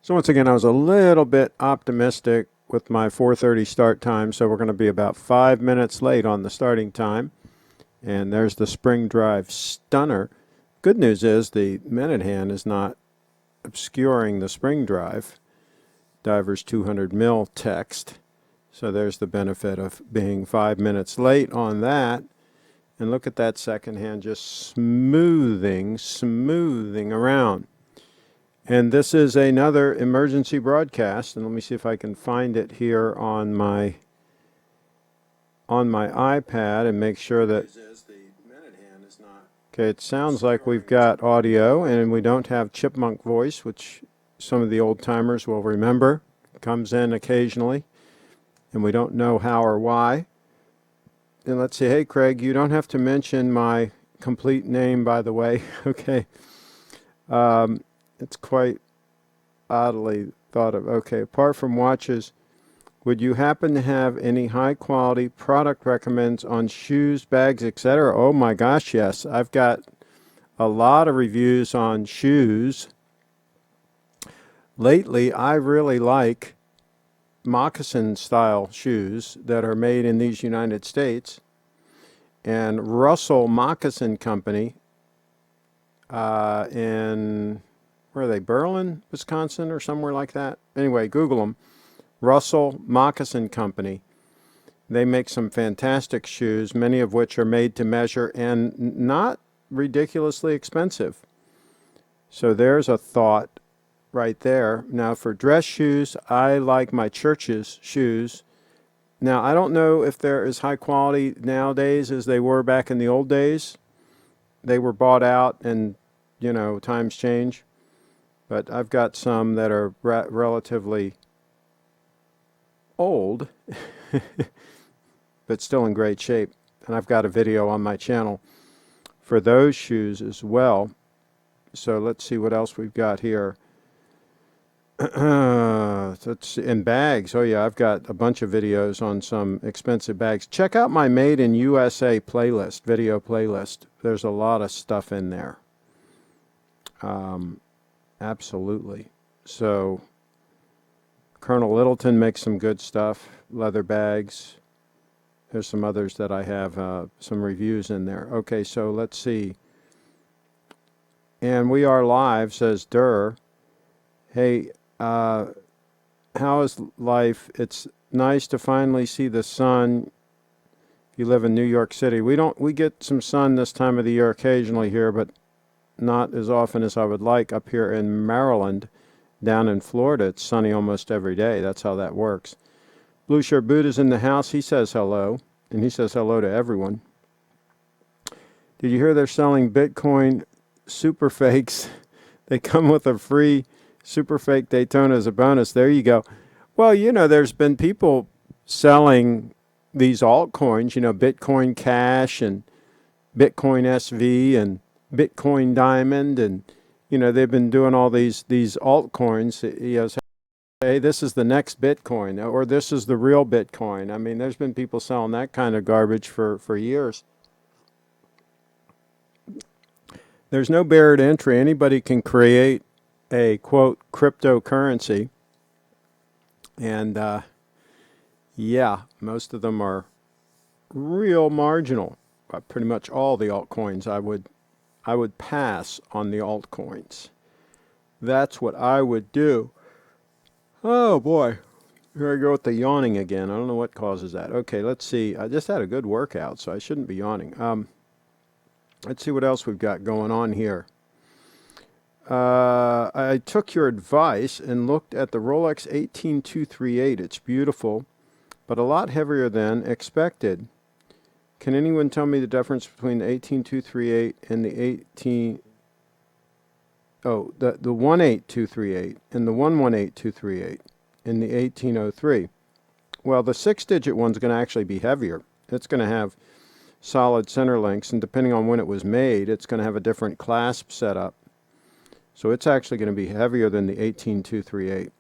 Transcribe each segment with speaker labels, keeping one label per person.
Speaker 1: So once again, I was a little bit optimistic with my 4:30 start time, so we're going to be about 5 minutes late on the starting time. And there's the spring drive stunner. Good news is the minute hand is not obscuring the spring drive. Diver's 200 mil text. So there's the benefit of being 5 minutes late on that. And look at that second hand just smoothing around. And this is another emergency broadcast, and let me see if I can find it here on my iPad and make sure that. Okay, it sounds like we've got audio, and we don't have chipmunk voice, which some of the old timers will remember. It comes in occasionally, and we don't know how or why. And let's see, hey Craig, you don't have to mention my complete name, by the way. Okay. It's quite oddly thought of. Okay, apart from watches, would you happen to have any high quality product recommends on shoes, bags, etc.? Oh my gosh, yes. I've got a lot of reviews on shoes. Lately, I really like moccasin style shoes that are made in these United States. And Russell Moccasin Company in, where are they, Berlin, Wisconsin, or somewhere like that? Anyway, Google them. Russell Moccasin Company. They make some fantastic shoes, many of which are made to measure and not ridiculously expensive. So there's a thought right there. Now for dress shoes, I like my Church's shoes. Now I don't know if they're as high quality nowadays as they were back in the old days. They were bought out and, times change. But I've got some that are relatively old, but still in great shape. And I've got a video on my channel for those shoes as well. So let's see what else we've got here. Let's see. And bags. Oh yeah, I've got a bunch of videos on some expensive bags. Check out my Made in USA playlist, video playlist. There's a lot of stuff in there. Absolutely. So Colonel Littleton makes some good stuff, leather bags. There's some others that I have some reviews in there. Okay, so let's see. And we are live, says Durr. Hey, how is life? It's nice to finally see the sun. You live in New York City. We get some sun this time of the year occasionally here, but not as often as I would like up here in Maryland. Down in Florida, it's sunny almost every day. That's how that works. Blue Shirt Buddha's in the house. He says hello, and he says hello to everyone. Did you hear they're selling Bitcoin super fakes? They come with a free super fake Daytona as a bonus. There you go. Well, there's been people selling these altcoins, Bitcoin Cash and Bitcoin SV and Bitcoin Diamond, and they've been doing all these altcoins. Say, hey, this is the next Bitcoin, or this is the real Bitcoin. I mean, there's been people selling that kind of garbage for years. There's no barrier to entry. Anybody can create a, quote, cryptocurrency. And, yeah, most of them are real marginal. Pretty much all the altcoins I would pass on the altcoins. That's what I would do. Oh boy. Here I go with the yawning again. I don't know what causes that. Okay, let's see. I just had a good workout, so I shouldn't be yawning. Let's see what else we've got going on here. I took your advice and looked at the Rolex 18238. It's beautiful, but a lot heavier than expected. Can anyone tell me the difference between the 18238 and the 18238 and the 118238 and the 1803? Well, the 6-digit one's going to actually be heavier. It's going to have solid center links, and depending on when it was made, it's going to have a different clasp setup. So it's actually going to be heavier than the 18238.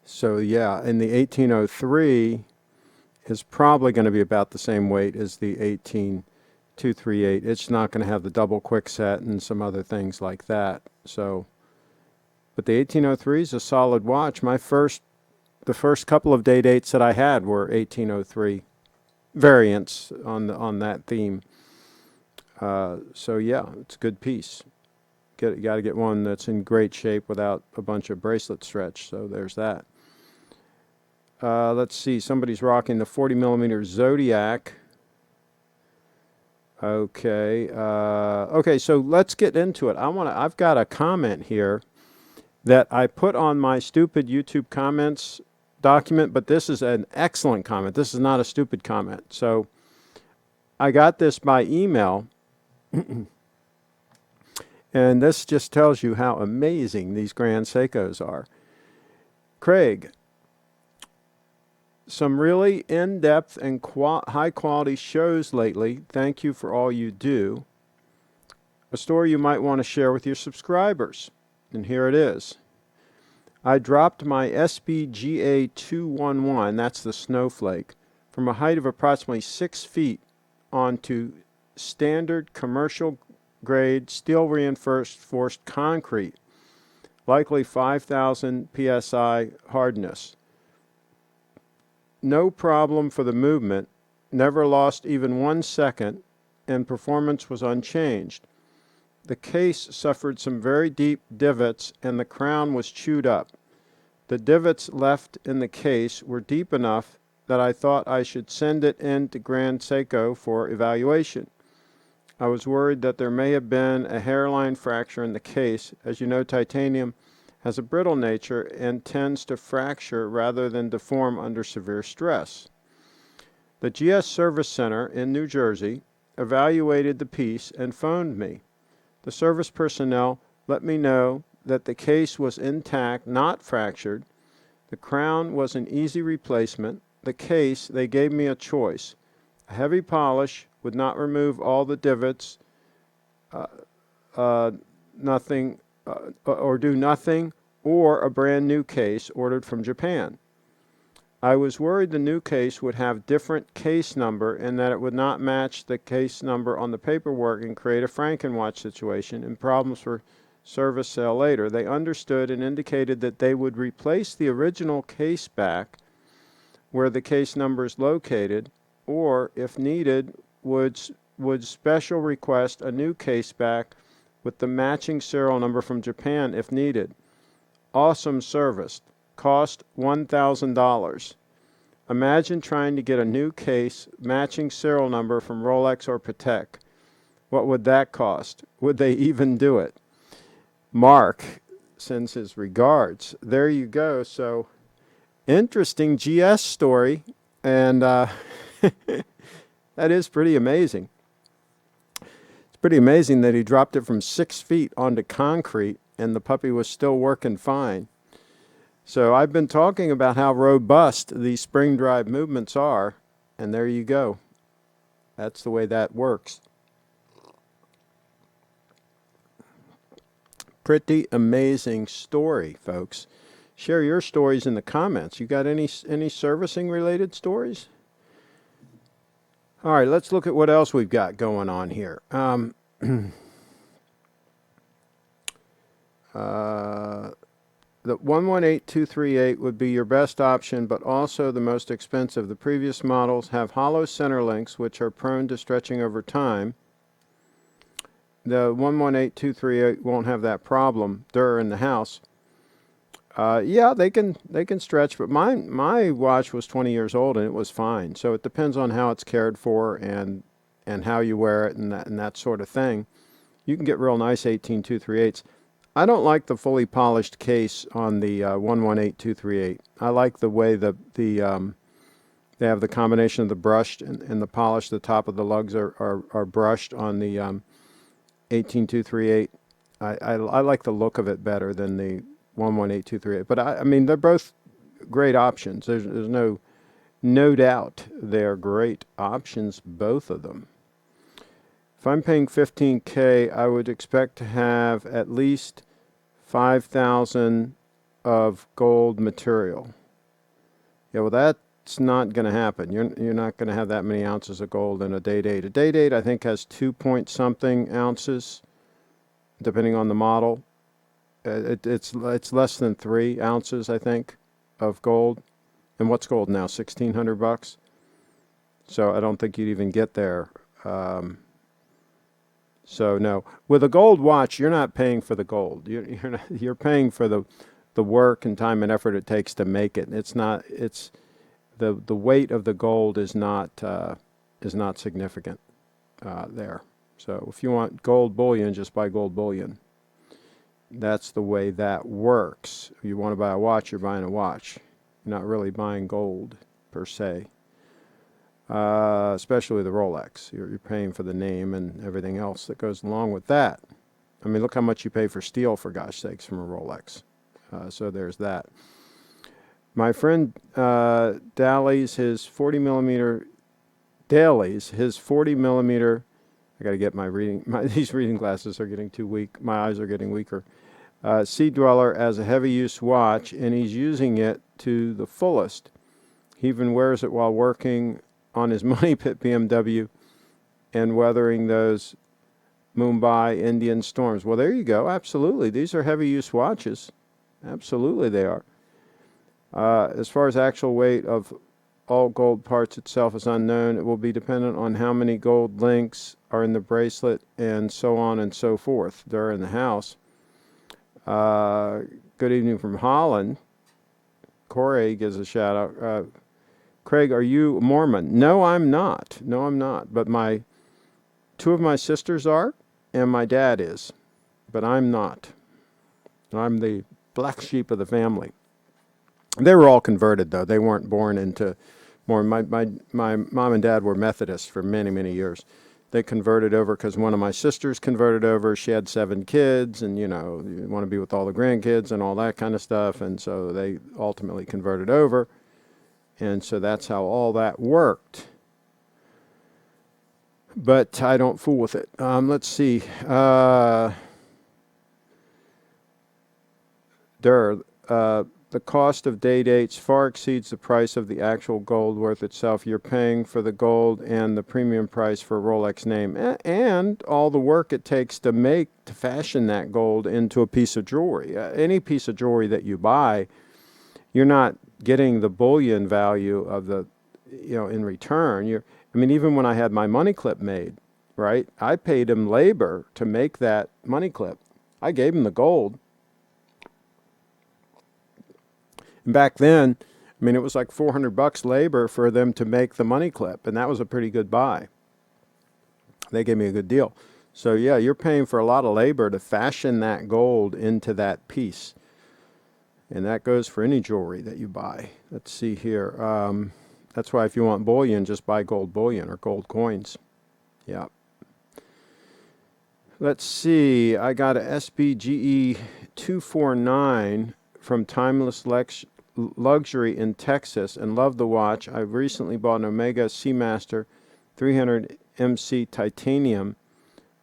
Speaker 1: So yeah, and the 1803 is probably going to be about the same weight as the 18238. It's not going to have the double quick set and some other things like that. So But the 1803 is a solid watch. The first couple of day dates that I had were 1803 variants on that theme. So yeah, it's a good piece. You got to get one that's in great shape without a bunch of bracelet stretch. So there's that. Let's see. Somebody's rocking the 40 millimeter Zodiac. Okay. Okay. So let's get into it. I've got a comment here that I put on my stupid YouTube comments document, but this is an excellent comment. This is not a stupid comment. So I got this by email, and this just tells you how amazing these Grand Seikos are. Craig, some really in-depth and high-quality shows lately. Thank you for all you do. A story you might want to share with your subscribers. And here it is. I dropped my SBGA 211, that's the Snowflake, from a height of approximately 6 feet onto standard commercial grade steel reinforced concrete, likely 5,000 psi hardness. No problem for the movement, never lost even 1 second, and performance was unchanged. The case suffered some very deep divots and the crown was chewed up. The divots left in the case were deep enough that I thought I should send it in to Grand Seiko for evaluation. I was worried that there may have been a hairline fracture in the case. As you know, titanium has a brittle nature and tends to fracture rather than deform under severe stress. The GS Service Center in New Jersey evaluated the piece and phoned me. The service personnel let me know that the case was intact, not fractured. The crown was an easy replacement. The case, they gave me a choice. A heavy polish would not remove all the divots, or do nothing, or a brand new case ordered from Japan. I was worried the new case would have different case number and that it would not match the case number on the paperwork and create a Frankenwatch situation and problems for service sale later. They understood and indicated that they would replace the original case back where the case number is located, or if needed, would special request a new case back with the matching serial number from Japan if needed. Awesome service. Cost $1,000. Imagine trying to get a new case matching serial number from Rolex or Patek. What would that cost? Would they even do it? Mark sends his regards. There you go. So, interesting GS story, and that is pretty amazing. It's pretty amazing that he dropped it from 6 feet onto concrete, and the puppy was still working fine. So I've been talking about how robust these spring drive movements are, and there you go. That's the way that works. Pretty amazing story, folks. Share your stories in the comments. You got any servicing related stories? All right, let's look at what else we've got going on here. The 118238 would be your best option, but also the most expensive. The previous models have hollow center links, which are prone to stretching over time. The 118238 won't have that problem. They're in the house. Yeah, they can stretch, but my watch was 20 years old and it was fine. So it depends on how it's cared for and how you wear it and that sort of thing. You can get real nice 18238s. I don't like the fully polished case on the 118238. I like the way they have the combination of the brushed and the polished. The top of the lugs are brushed on the 18238. I like the look of it better than the 118238. But I mean, they're both great options. There's no doubt they're great options, both of them. If I'm paying $15K, I would expect to have at least 5,000 of gold material. Yeah, well, that's not going to happen. You're not going to have that many ounces of gold in a day date. A day date, I think, has 2 point something ounces, depending on the model. It's less than 3 ounces, I think, of gold. And what's gold now? $1,600. So I don't think you'd even get there. So no, with a gold watch, you're not paying for the gold. You're paying for the work and time and effort it takes to make it. It's not. It's the weight of the gold is not significant there. So if you want gold bullion, just buy gold bullion. That's the way that works. If you want to buy a watch, you're buying a watch. You're not really buying gold per se. Especially the Rolex. You're paying for the name and everything else that goes along with that. I mean, look how much you pay for steel, for gosh sakes, from a Rolex. So there's that. My friend Daly's his 40 millimeter. I got to get my reading. These reading glasses are getting too weak. My eyes are getting weaker. Sea Dweller as a heavy use watch, and he's using it to the fullest. He even wears it while working on his Money Pit BMW and weathering those Mumbai Indian storms. Well, there you go. Absolutely. These are heavy use watches. Absolutely they are. As far as actual weight of all gold parts itself is unknown. It will be dependent on how many gold links are in the bracelet and so on and so forth. They're in the house. Good evening from Holland. Corey gives a shout out. Craig, are you Mormon? No, I'm not. But two of my sisters are, and my dad is. But I'm not. I'm the black sheep of the family. They were all converted, though. They weren't born into Mormon. My mom and dad were Methodists for many, many years. They converted over because one of my sisters converted over. She had 7 kids, and, you want to be with all the grandkids and all that kind of stuff. And so they ultimately converted over. And so that's how all that worked. But I don't fool with it. Let's see. The cost of day dates far exceeds the price of the actual gold worth itself. You're paying for the gold and the premium price for a Rolex name and all the work it takes to fashion that gold into a piece of jewelry. Any piece of jewelry that you buy, you're not getting the bullion value of in return. Even when I had my money clip made, right? I paid him labor to make that money clip. I gave him the gold. And back then, it was like $400 labor for them to make the money clip, and that was a pretty good buy. They gave me a good deal. So yeah, you're paying for a lot of labor to fashion that gold into that piece. And that goes for any jewelry that you buy. Let's see here. That's why if you want bullion, just buy gold bullion or gold coins. Yeah. Let's see. I got a SBGE 249 from Timeless Luxury in Texas and love the watch. I recently bought an Omega Seamaster 300 MC titanium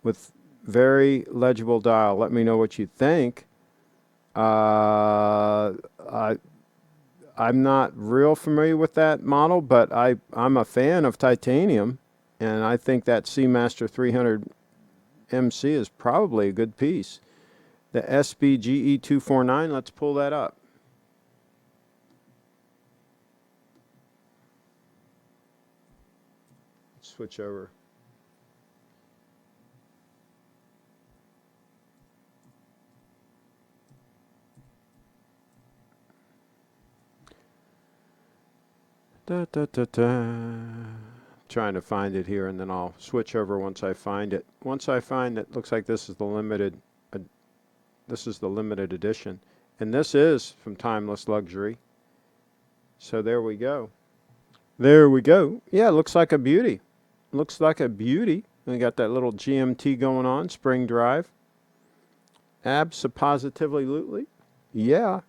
Speaker 1: with very legible dial. Let me know what you think. I'm not real familiar with that model, but I'm a fan of titanium, and I think that Seamaster 300 MC is probably a good piece. The SBGE 249, let's pull that up. Switch over. Trying to find it here, and then I'll switch over once I find it. Once I find it, looks like this is the limited edition, and this is from Timeless Luxury. So there we go. Yeah, it looks like a beauty. We got that little GMT going on, spring drive. Abso-positively. Yeah.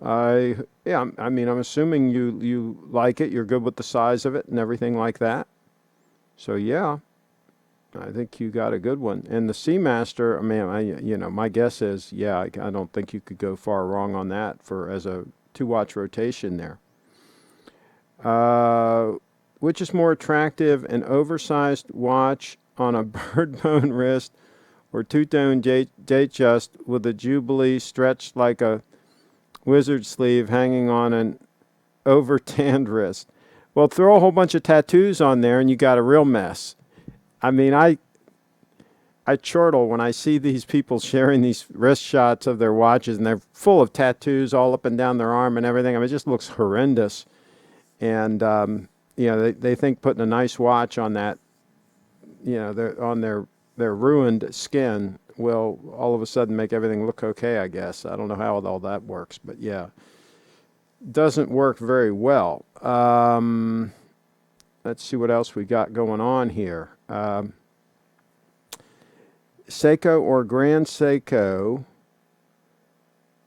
Speaker 1: I'm assuming you like it. You're good with the size of it and everything like that. So yeah, I think you got a good one. And the Seamaster, my guess is, yeah, I don't think you could go far wrong on that as a 2-watch rotation there. Which is more attractive, an oversized watch on a bird bone wrist or two-tone Datejust with a Jubilee stretched like a wizard sleeve hanging on an over-tanned wrist. Well, throw a whole bunch of tattoos on there and you got a real mess. I mean, I chortle when I see these people sharing these wrist shots of their watches, and they're full of tattoos all up and down their arm and everything. I mean, it just looks horrendous. And, they think putting a nice watch on that, on their ruined skin will all of a sudden make everything look okay, I guess. I don't know how all that works, but yeah. Doesn't work very well. Let's see what else we got going on here. Seiko or Grand Seiko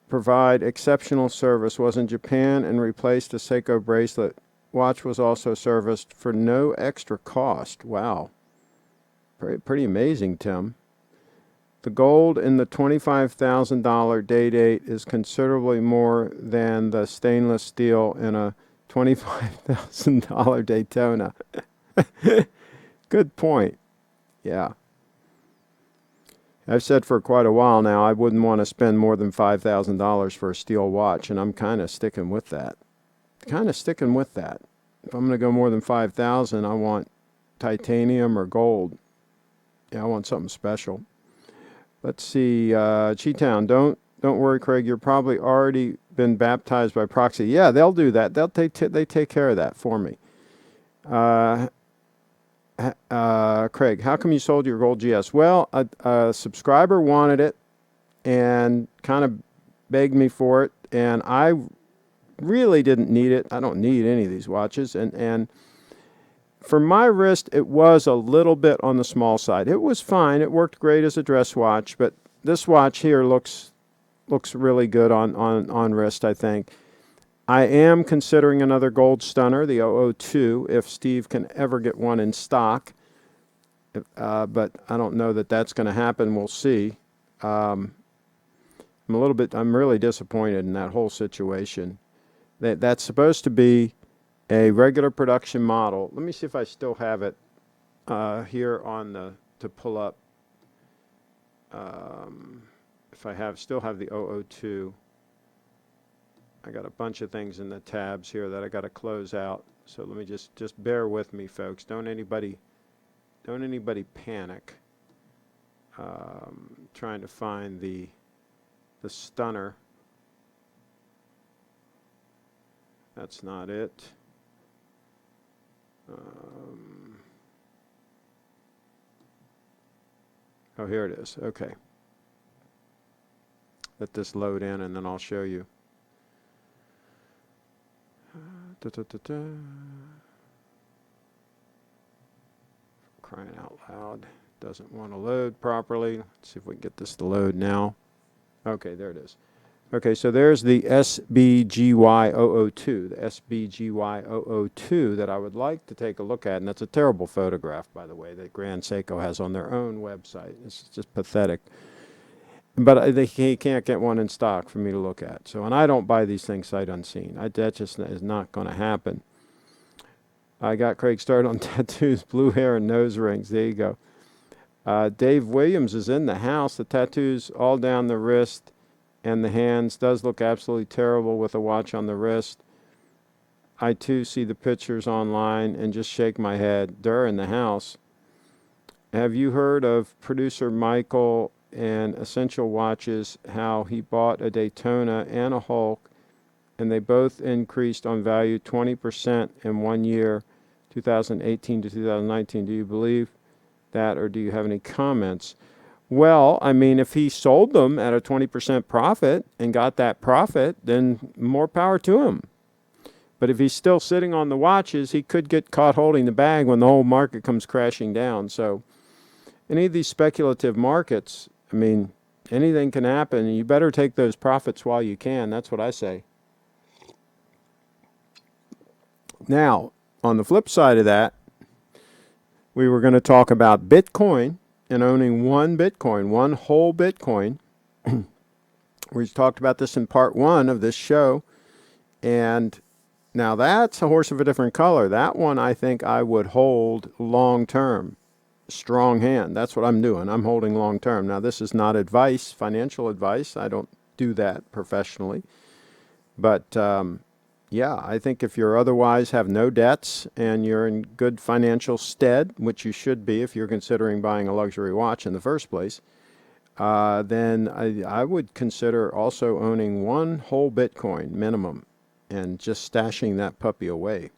Speaker 1: provide exceptional service. Was in Japan and replaced a Seiko bracelet. Watch was also serviced for no extra cost. Wow. Pretty amazing, Tim. The gold in the $25,000 day date is considerably more than the stainless steel in a $25,000 Daytona. Good point. Yeah. I've said for quite a while now I wouldn't want to spend more than $5,000 for a steel watch, and I'm kind of sticking with that. If I'm going to go more than $5,000, I want titanium or gold. Yeah, I want something special. Let's see, Cheetown, don't worry, Craig. You're probably already been baptized by proxy. Yeah, they'll do that. They take care of that for me. Craig, how come you sold your gold GS? Well, a subscriber wanted it and kind of begged me for it, and I really didn't need it. I don't need any of these watches, and for my wrist, it was a little bit on the small side. It was fine. It worked great as a dress watch, but this watch here looks really good on wrist, I think. I am considering another gold stunner, the 002, if Steve can ever get one in stock. But I don't know that that's going to happen. We'll see. I'm really disappointed in that whole situation. That's supposed to be a regular production model. Let me see if I still have it here to pull up. If I still have the 002. I got a bunch of things in the tabs here that I got to close out. So let me just bear with me, folks. Don't anybody panic. Trying to find the stunner. That's not it. Oh, here it is. Okay. Let this load in and then I'll show you. Crying out loud. Doesn't want to load properly. Let's see if we can get this to load now. Okay, there it is. Okay, so there's the SBGY002, the SBGY002 that I would like to take a look at, and that's a terrible photograph, by the way, that Grand Seiko has on their own website. It's just pathetic. But he can't get one in stock for me to look at. So, and I don't buy these things sight unseen. That just is not going to happen. I got Craig started on tattoos, blue hair, and nose rings. There you go. Dave Williams is in the house. The tattoos all down the wrist and the hands does look absolutely terrible with a watch on the wrist. I, too, see the pictures online and just shake my head. They're in the house. Have you heard of producer Michael and Essential Watches, how he bought a Daytona and a Hulk, and they both increased on value 20% in 1 year, 2018 to 2019. Do you believe that, or do you have any comments? Well, I mean, if he sold them at a 20% profit and got that profit, then more power to him. But if he's still sitting on the watches, he could get caught holding the bag when the whole market comes crashing down. So any of these speculative markets, I mean, anything can happen. You better take those profits while you can. That's what I say. Now, on the flip side of that, we were going to talk about Bitcoin and owning one whole Bitcoin. We talked about this in part 1 of this show. And now that's a horse of a different color. That one I think I would hold long term. strong hand. That's what I'm doing. I'm holding long term. Now, this is not advice, financial advice. I don't do that professionally. But yeah, I think if you're otherwise have no debts and you're in good financial stead, which you should be if you're considering buying a luxury watch in the first place, then I would consider also owning one whole Bitcoin minimum and just stashing that puppy away.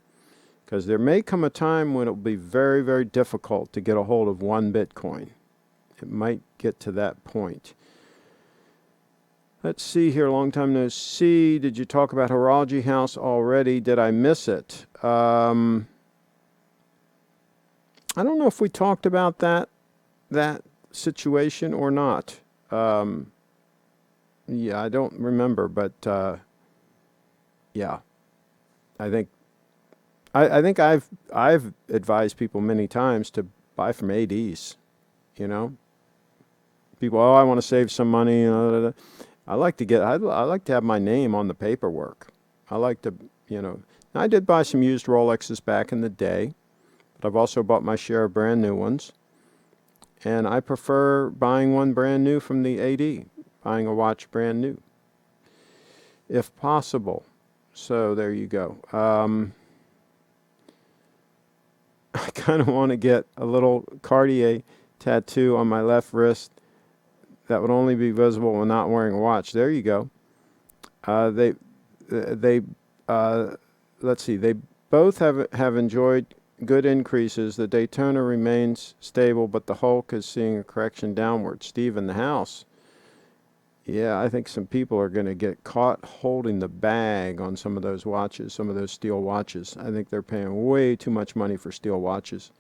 Speaker 1: Because there may come a time when it'll be very, very difficult to get a hold of one Bitcoin. It might get to that point. Let's see here, long time no see. Did you talk about Horology House already? Did I miss it? I don't know if we talked about that situation or not. Yeah, I don't remember, but yeah, I think I've advised people many times to buy from ADs. You know, people, oh, I want to save some money. I like to have my name on the paperwork. I like to, I did buy some used Rolexes back in the day, but I've also bought my share of brand new ones. And I prefer buying one brand new from the AD, buying a watch brand new, if possible. So there you go. I kind of want to get a little Cartier tattoo on my left wrist that would only be visible when not wearing a watch. There you go. Let's see. They both have enjoyed good increases. The Daytona remains stable, but the Hulk is seeing a correction downward. Steve in the house. Yeah, I think some people are going to get caught holding the bag on some of those watches, some of those steel watches. I think they're paying way too much money for steel watches.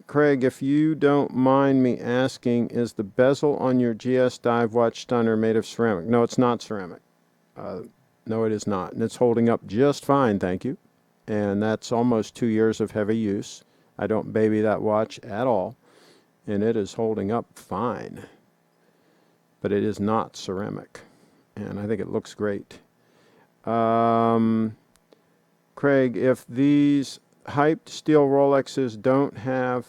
Speaker 1: Craig, if you don't mind me asking, is the bezel on your GS dive watch stunner made of ceramic? No, it's not ceramic. No, it is not. And it's holding up just fine, thank you. And that's almost 2 years of heavy use. I don't baby that watch at all. And it is holding up fine. But it is not ceramic. And I think it looks great. Craig, if these hyped steel Rolexes don't have...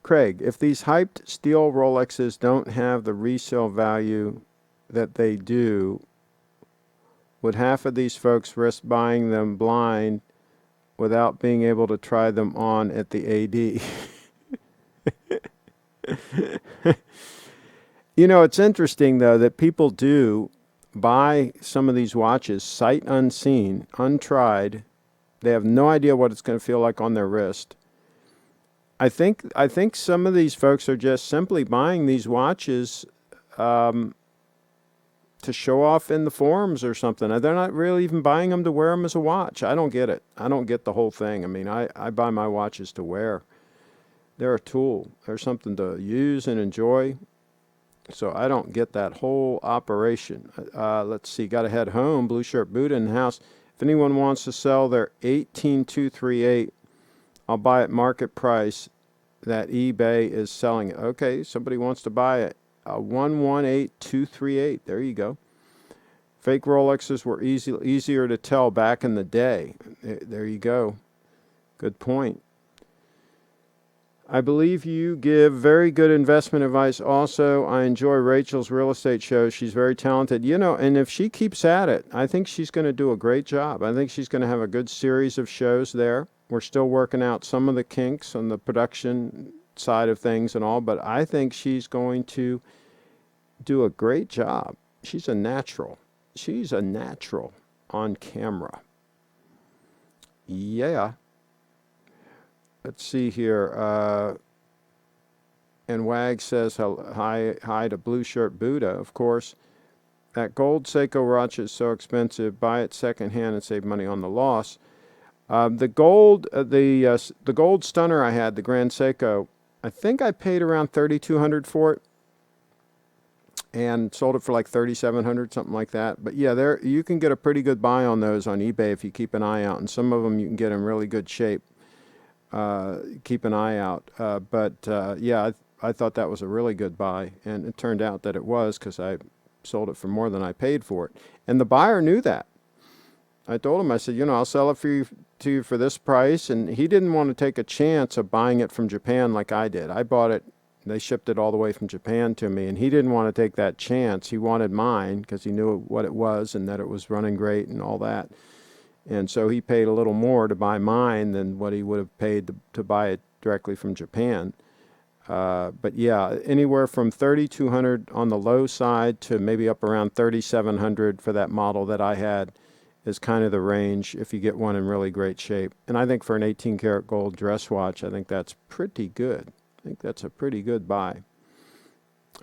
Speaker 1: Craig, if these hyped steel Rolexes don't have the resale value that they do, would half of these folks risk buying them blind without being able to try them on at the AD? It's interesting, though, that people do buy some of these watches sight unseen, untried. They have no idea what it's going to feel like on their wrist. I think some of these folks are just simply buying these watches to show off in the forums or something. They're not really even buying them to wear them as a watch. I don't get it. I don't get the whole thing. I mean, I buy my watches to wear. They're a tool. They're something to use and enjoy. So I don't get that whole operation. Let's see. Got to head home. Blue Shirt Buddha in the house. If anyone wants to sell their 18238, I'll buy at market price that eBay is selling it. Okay, somebody wants to buy it. 118238. There you go. Fake Rolexes were easier to tell back in the day. There you go. Good point. I believe you give very good investment advice also. I enjoy Rachel's real estate show. She's very talented. And if she keeps at it, I think she's going to do a great job. I think she's going to have a good series of shows there. We're still working out some of the kinks on the production side of things and all, but I think she's going to do a great job. She's a natural. She's a natural on camera. Yeah. Let's see here. And Wag says hi to Blue Shirt Buddha, of course. That gold Seiko watch is so expensive. Buy it secondhand and save money on the loss. The gold stunner I had, the Grand Seiko, I think I paid around $3,200 for it, and sold it for like $3,700, something like that. But yeah, you can get a pretty good buy on those on eBay if you keep an eye out, and some of them you can get in really good shape. Keep an eye out. Yeah, I thought that was a really good buy, and it turned out that it was, because I sold it for more than I paid for it. And the buyer knew that. I told him, I said, I'll sell it for you to you for this price. And he didn't want to take a chance of buying it from Japan like I did. I bought it. They shipped it all the way from Japan to me, and he didn't want to take that chance. He wanted mine because he knew what it was and that it was running great and all that. And so he paid a little more to buy mine than what he would have paid to buy it directly from Japan. But yeah, anywhere from 3,200 on the low side to maybe up around 3,700 for that model that I had is kind of the range if you get one in really great shape. And I think for an 18 karat gold dress watch, I think that's pretty good. I think that's a pretty good buy.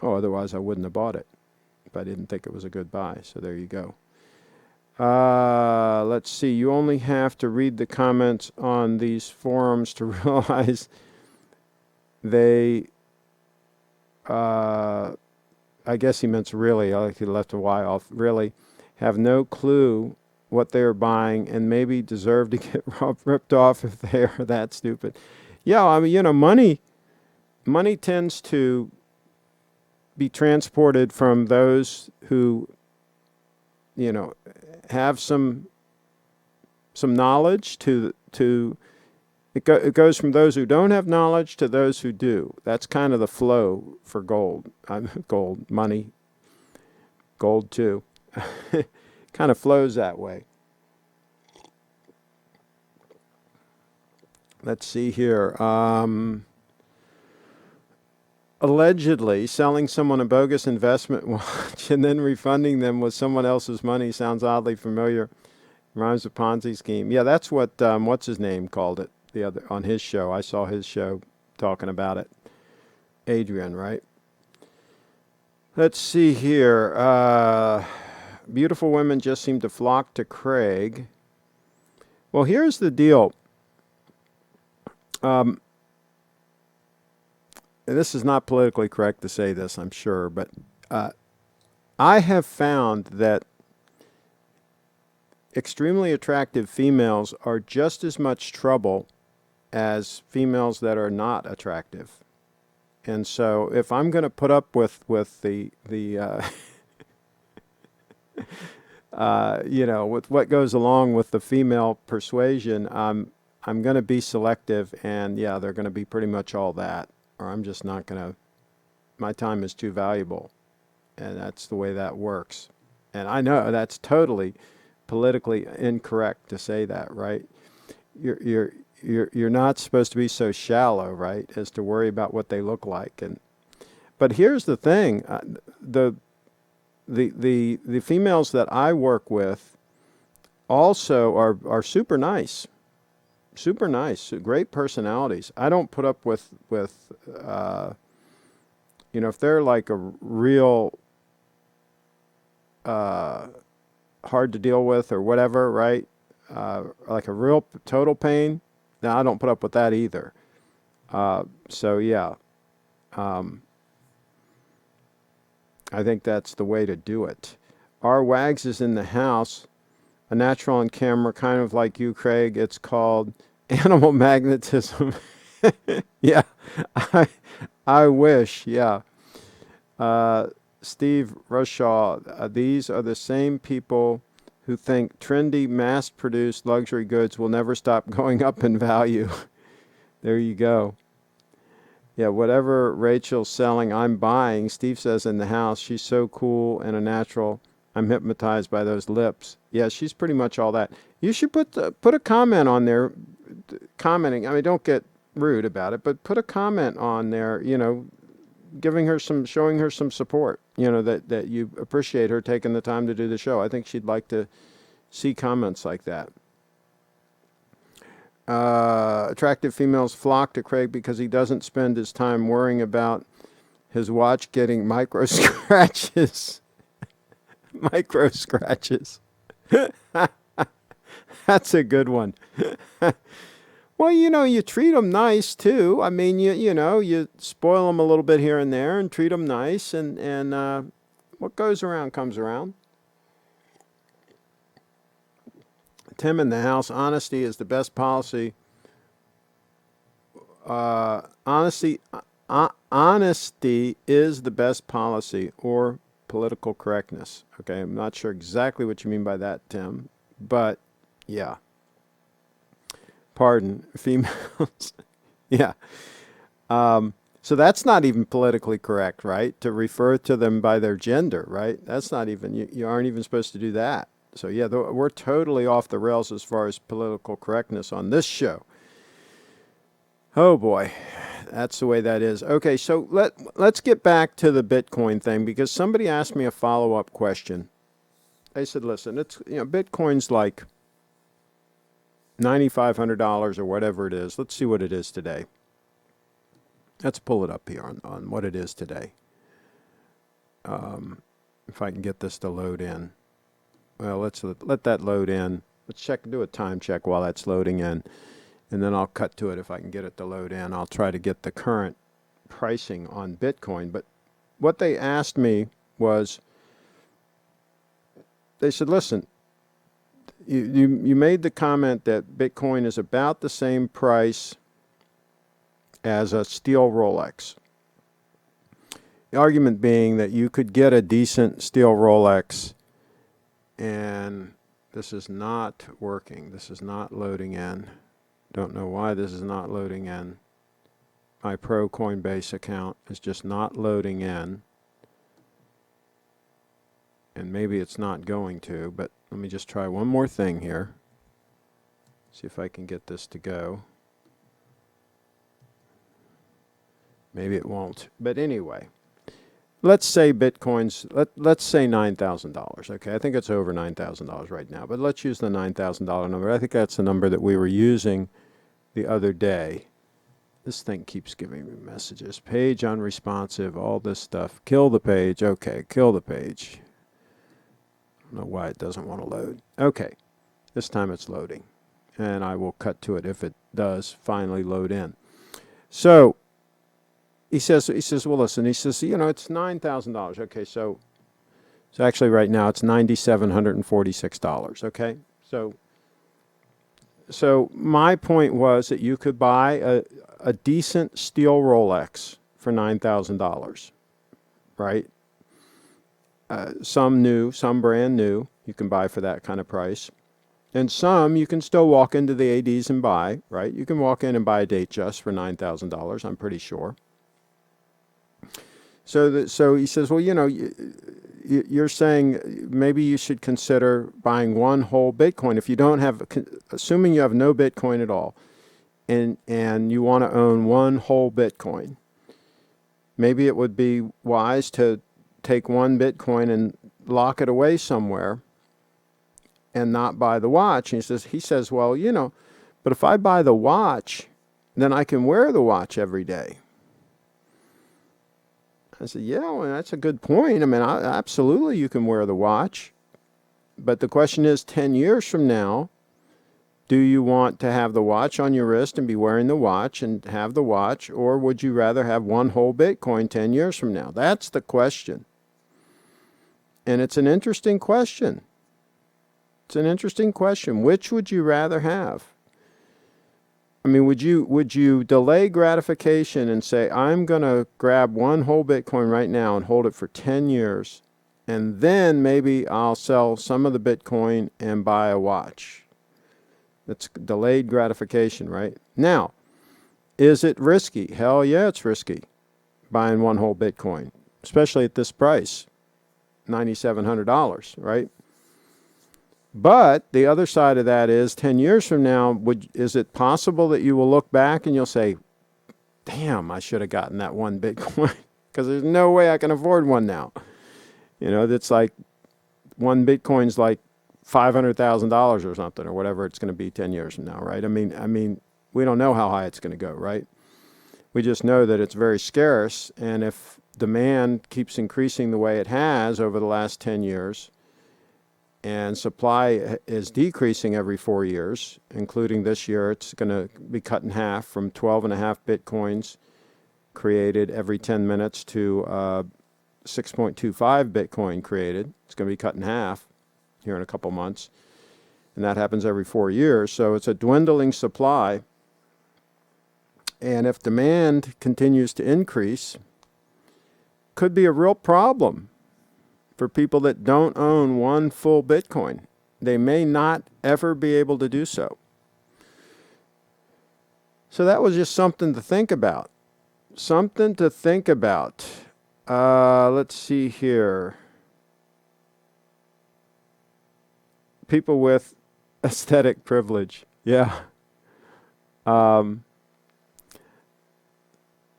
Speaker 1: Oh, otherwise I wouldn't have bought it if I didn't think it was a good buy. So there you go. Let's see. You only have to read the comments on these forums to realize they, I guess he meant really, like he left a Y off, really have no clue what they're buying and maybe deserve to get ripped off if they are that stupid. Yeah, I mean, money tends to be transported from those who, have some knowledge to it goes from those who don't have knowledge to those who do. That's kind of the flow for gold. Money, gold too. Kind of flows that way. Let's see here. Allegedly, selling someone a bogus investment watch and then refunding them with someone else's money sounds oddly familiar. Rhymes with Ponzi scheme. Yeah, that's what what's his name called it the other on his show. I saw his show talking about it. Adrian, right? Let's see here. Beautiful women just seem to flock to Craig. Well, here's the deal. This is not politically correct to say this, I'm sure, but I have found that extremely attractive females are just as much trouble as females that are not attractive. And so if I'm going to put up with the with what goes along with the female persuasion, I'm going to be selective, and yeah, they're going to be pretty much all that. Or I'm just not going to, my time is too valuable. And that's the way that works. And I know that's totally politically incorrect to say that, right? You're not supposed to be so shallow, right, as to worry about what they look like. But here's the thing, the females that I work with also are super nice. Super nice, great personalities. I don't put up with if they're like a real hard to deal with or whatever, right? Like a real total pain. Now I don't put up with that either. So yeah, I think that's the way to do it. Our Wags is in the house. A natural on camera, kind of like you, Craig. It's called animal magnetism. Yeah, I wish. Yeah. Steve Rushaw, these are the same people who think trendy, mass-produced luxury goods will never stop going up in value. There you go. Yeah, whatever Rachel's selling, I'm buying. Steve says in the house, she's so cool and a natural. I'm hypnotized by those lips. Yeah, she's pretty much all that. You should put a comment on there, commenting. I mean, don't get rude about it, but put a comment on there, showing her some support, that you appreciate her taking the time to do the show. I think she'd like to see comments like that. Attractive females flock to Craig because he doesn't spend his time worrying about his watch getting micro scratches. Micro scratches. That's a good one. Well, you treat them nice too. I mean, you spoil them a little bit here and there and treat them nice, and what goes around comes around. Tim in the house, honesty is the best policy. Honesty is the best policy, or political correctness. Okay, I'm not sure exactly what you mean by that, Tim, but yeah. pardon, females. Yeah. So that's not even politically correct, right? To refer to them by their gender, right? That's not even, you aren't even supposed to do that. So yeah, we're totally off the rails as far as political correctness on this show. Oh boy, that's the way that is. Okay, so let's get back to the Bitcoin thing, because somebody asked me a follow-up question. They said, listen, it's, Bitcoin's like $9,500 or whatever it is. Let's see what it is today. Let's pull it up here on what it is today. If I can get this to load in. Well, let's let that load in. Let's do a time check while that's loading in. And then I'll cut to it if I can get it to load in. I'll try to get the current pricing on Bitcoin. But what they asked me was, they said, listen, you made the comment that Bitcoin is about the same price as a steel Rolex. The argument being that you could get a decent steel Rolex, and this is not working. This is not loading in. Don't know why this is not loading in. My Pro Coinbase account is just not loading in. And maybe it's not going to, but let me just try one more thing here. See if I can get this to go. Maybe it won't. But anyway, let's say Bitcoin's, let's say $9,000. Okay, I think it's over $9,000 right now, but let's use the $9,000 number. I think that's the number that we were using the other day. This thing keeps giving me messages. Page unresponsive, all this stuff. Kill the page. Okay, kill the page. I don't know why it doesn't want to load. Okay, this time it's loading. And I will cut to it if it does finally load in. So he says, well, listen, he says, it's $9,000. Okay, so actually right now it's $9,746. Okay, so my point was that you could buy a decent steel Rolex for $9,000, right? Some new, some brand new, you can buy for that kind of price. And some you can still walk into the ADs and buy, right? You can walk in and buy a Datejust for $9,000, I'm pretty sure. So he says, well, you're saying maybe you should consider buying one whole Bitcoin. If you don't have, assuming you have no Bitcoin at all, and you want to own one whole Bitcoin, maybe it would be wise to take one Bitcoin and lock it away somewhere and not buy the watch. And he says, well, but if I buy the watch, then I can wear the watch every day. I said, yeah, well, that's a good point. I mean, absolutely you can wear the watch. But the question is, 10 years from now, do you want to have the watch on your wrist and be wearing the watch and have the watch, or would you rather have one whole Bitcoin 10 years from now? That's the question. And it's an interesting question. It's an interesting question. Which would you rather have? I mean, would you delay gratification and say, I'm going to grab one whole Bitcoin right now and hold it for 10 years, and then maybe I'll sell some of the Bitcoin and buy a watch? That's delayed gratification, right? Now, is it risky? Hell yeah, it's risky, buying one whole Bitcoin, especially at this price, $9,700, right? But the other side of that is 10 years from now, is it possible that you will look back and you'll say, damn, I should have gotten that one Bitcoin, because there's no way I can afford one now. That's like one Bitcoin's like $500,000 or something, or whatever it's going to be 10 years from now, right? I mean, we don't know how high it's going to go, right? We just know that it's very scarce, and if demand keeps increasing the way it has over the last 10 years, and supply is decreasing every 4 years, including this year, it's going to be cut in half from 12.5 Bitcoins created every 10 minutes to 6.25 Bitcoin created. It's going to be cut in half here in a couple months. And that happens every 4 years. So it's a dwindling supply. And if demand continues to increase, could be a real problem for people that don't own one full Bitcoin. They may not ever be able to do so. So that was just something to think about. Something to think about. Let's see here. People with aesthetic privilege. Yeah.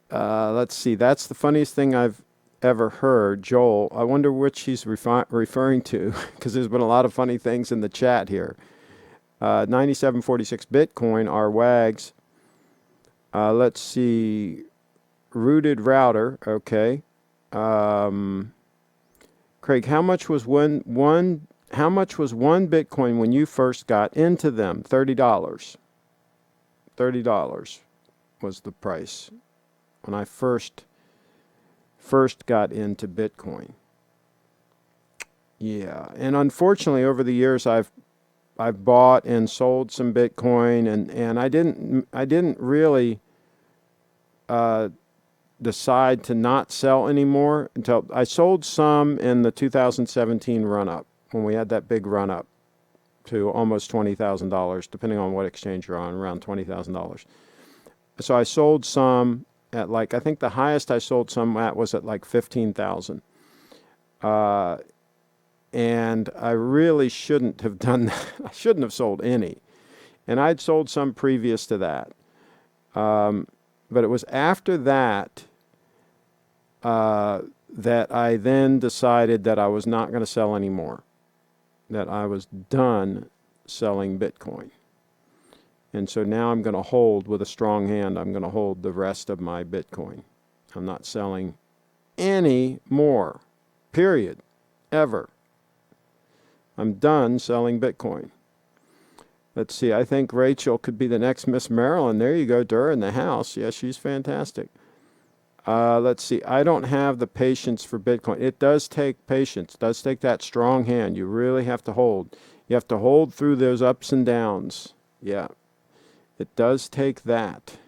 Speaker 1: Let's see. That's the funniest thing I've ever heard. Joel, I wonder which he's referring to, because there's been a lot of funny things in the chat here. 9746 Bitcoin are wags. Let's see. Rooted router. Okay. Craig, how much was one Bitcoin when you first got into them? $30. $30 was the price when I first got into Bitcoin. Yeah, and unfortunately, over the years, I've bought and sold some Bitcoin, and I didn't really decide to not sell anymore until I sold some in the 2017 run-up, when we had that big run-up to almost $20,000, depending on what exchange you're on, around $20,000. So I sold some at, like, I think the highest I sold some at was at like 15,000. And I really shouldn't have done that. I shouldn't have sold any. And I'd sold some previous to that. But it was after that that I then decided that I was not going to sell anymore, that I was done selling Bitcoin. And so now I'm going to hold with a strong hand. I'm going to hold the rest of my Bitcoin. I'm not selling any more, period, ever. I'm done selling Bitcoin. Let's see. I think Rachel could be the next Miss Maryland. There you go, Durr in the house. Yeah, she's fantastic. Let's see. I don't have the patience for Bitcoin. It does take patience. It does take that strong hand. You really have to hold. You have to hold through those ups and downs. Yeah. It does take that.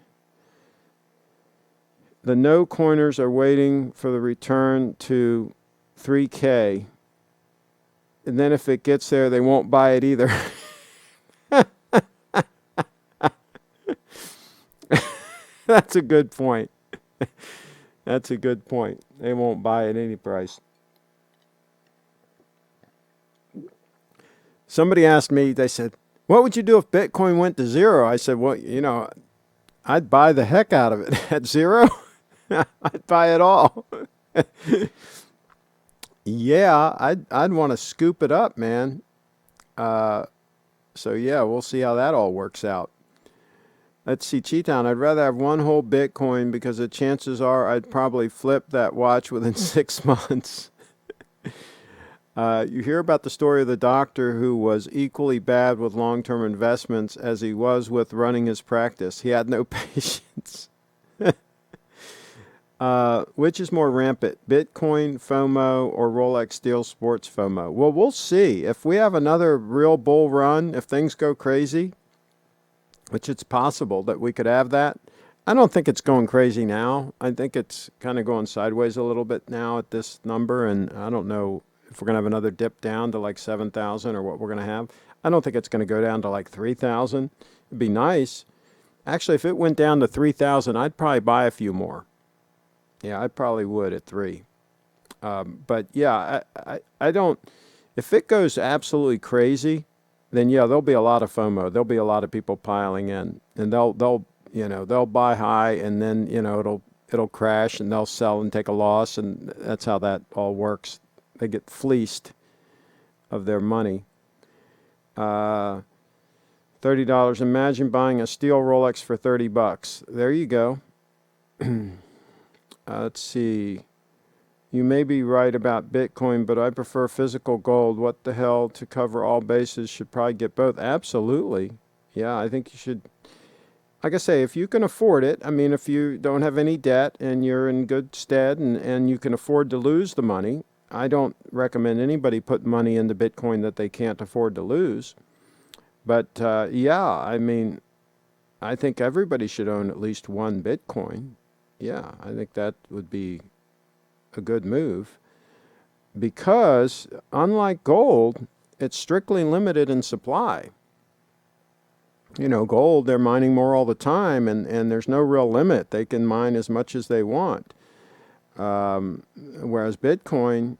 Speaker 1: The no coiners are waiting for the return to 3K. And then if it gets there, they won't buy it either. That's a good point. That's a good point. They won't buy at any price. Somebody asked me, they said, what would you do if Bitcoin went to zero? I said, well, I'd buy the heck out of it. At zero, I'd buy it all. Yeah, I'd want to scoop it up, man. So yeah, we'll see how that all works out. Let's see, Cheetown, I'd rather have one whole Bitcoin because the chances are I'd probably flip that watch within 6 months. You hear about the story of the doctor who was equally bad with long-term investments as he was with running his practice. He had no patience. Which is more rampant, Bitcoin FOMO or Rolex Steel Sports FOMO? Well, we'll see. If we have another real bull run, if things go crazy, which it's possible that we could have that. I don't think it's going crazy now. I think it's kind of going sideways a little bit now at this number, and I don't know if we're going to have another dip down to like 7,000 or what we're going to have. I don't think it's going to go down to like 3,000. It'd be nice. Actually, if it went down to 3,000, I'd probably buy a few more. Yeah, I probably would at 3. But yeah, I don't. If it goes absolutely crazy, then yeah, there'll be a lot of FOMO. There'll be a lot of people piling in, and they'll buy high, and then it'll crash, and they'll sell and take a loss, and that's how that all works. They get fleeced of their money. $30. Imagine buying a steel Rolex for $30. There you go. Let's see. You may be right about Bitcoin, but I prefer physical gold. What the hell, to cover all bases, should probably get both. Absolutely. Yeah, I think you should. Like I say, if you can afford it, I mean, if you don't have any debt and you're in good stead and you can afford to lose the money, I don't recommend anybody put money into Bitcoin that they can't afford to lose. But yeah, I mean, I think everybody should own at least one Bitcoin. Yeah, I think that would be a good move, because unlike gold, it's strictly limited in supply. Gold, they're mining more all the time, and there's no real limit. They can mine as much as they want. Whereas Bitcoin,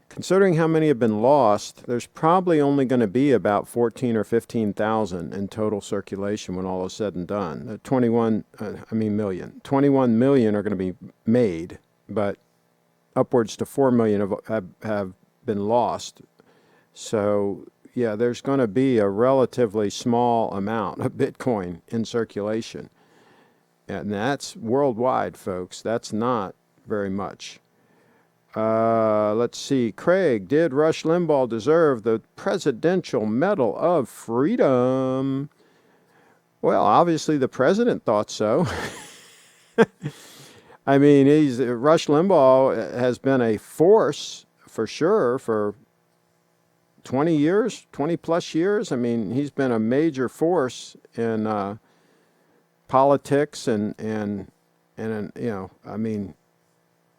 Speaker 1: considering how many have been lost, there's probably only going to be about 14 or 15,000 in total circulation when all is said and done. 21 million are going to be made, but upwards to 4 million have been lost. So, yeah, there's going to be a relatively small amount of Bitcoin in circulation. And that's worldwide, folks. That's not very much. Let's see. Craig, did Rush Limbaugh deserve the Presidential Medal of Freedom? Well, obviously the president thought so. I mean, Rush Limbaugh has been a force for sure for 20 years, 20 plus years. I mean, he's been a major force in politics and and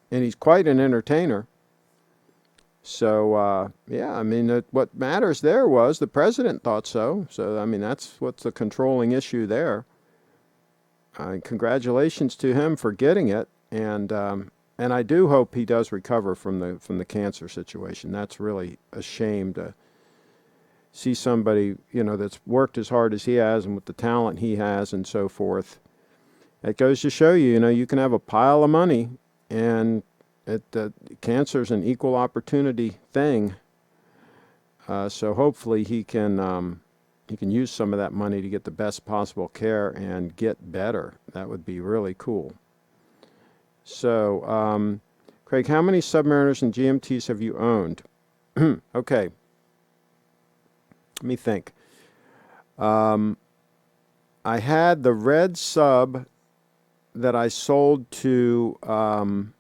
Speaker 1: he's quite an entertainer. So, what matters there was the president thought so. So, I mean, that's what's the controlling issue there. Congratulations to him for getting it, and I do hope he does recover from the cancer situation. That's really a shame to see somebody that's worked as hard as he has and with the talent he has and so forth. It goes to show you, you can have a pile of money, and cancer's an equal opportunity thing. So hopefully he can use some of that money to get the best possible care and get better. That would be really cool. So, Craig, how many Submariners and GMTs have you owned? Okay. Let me think. I had the red sub that I sold to Paul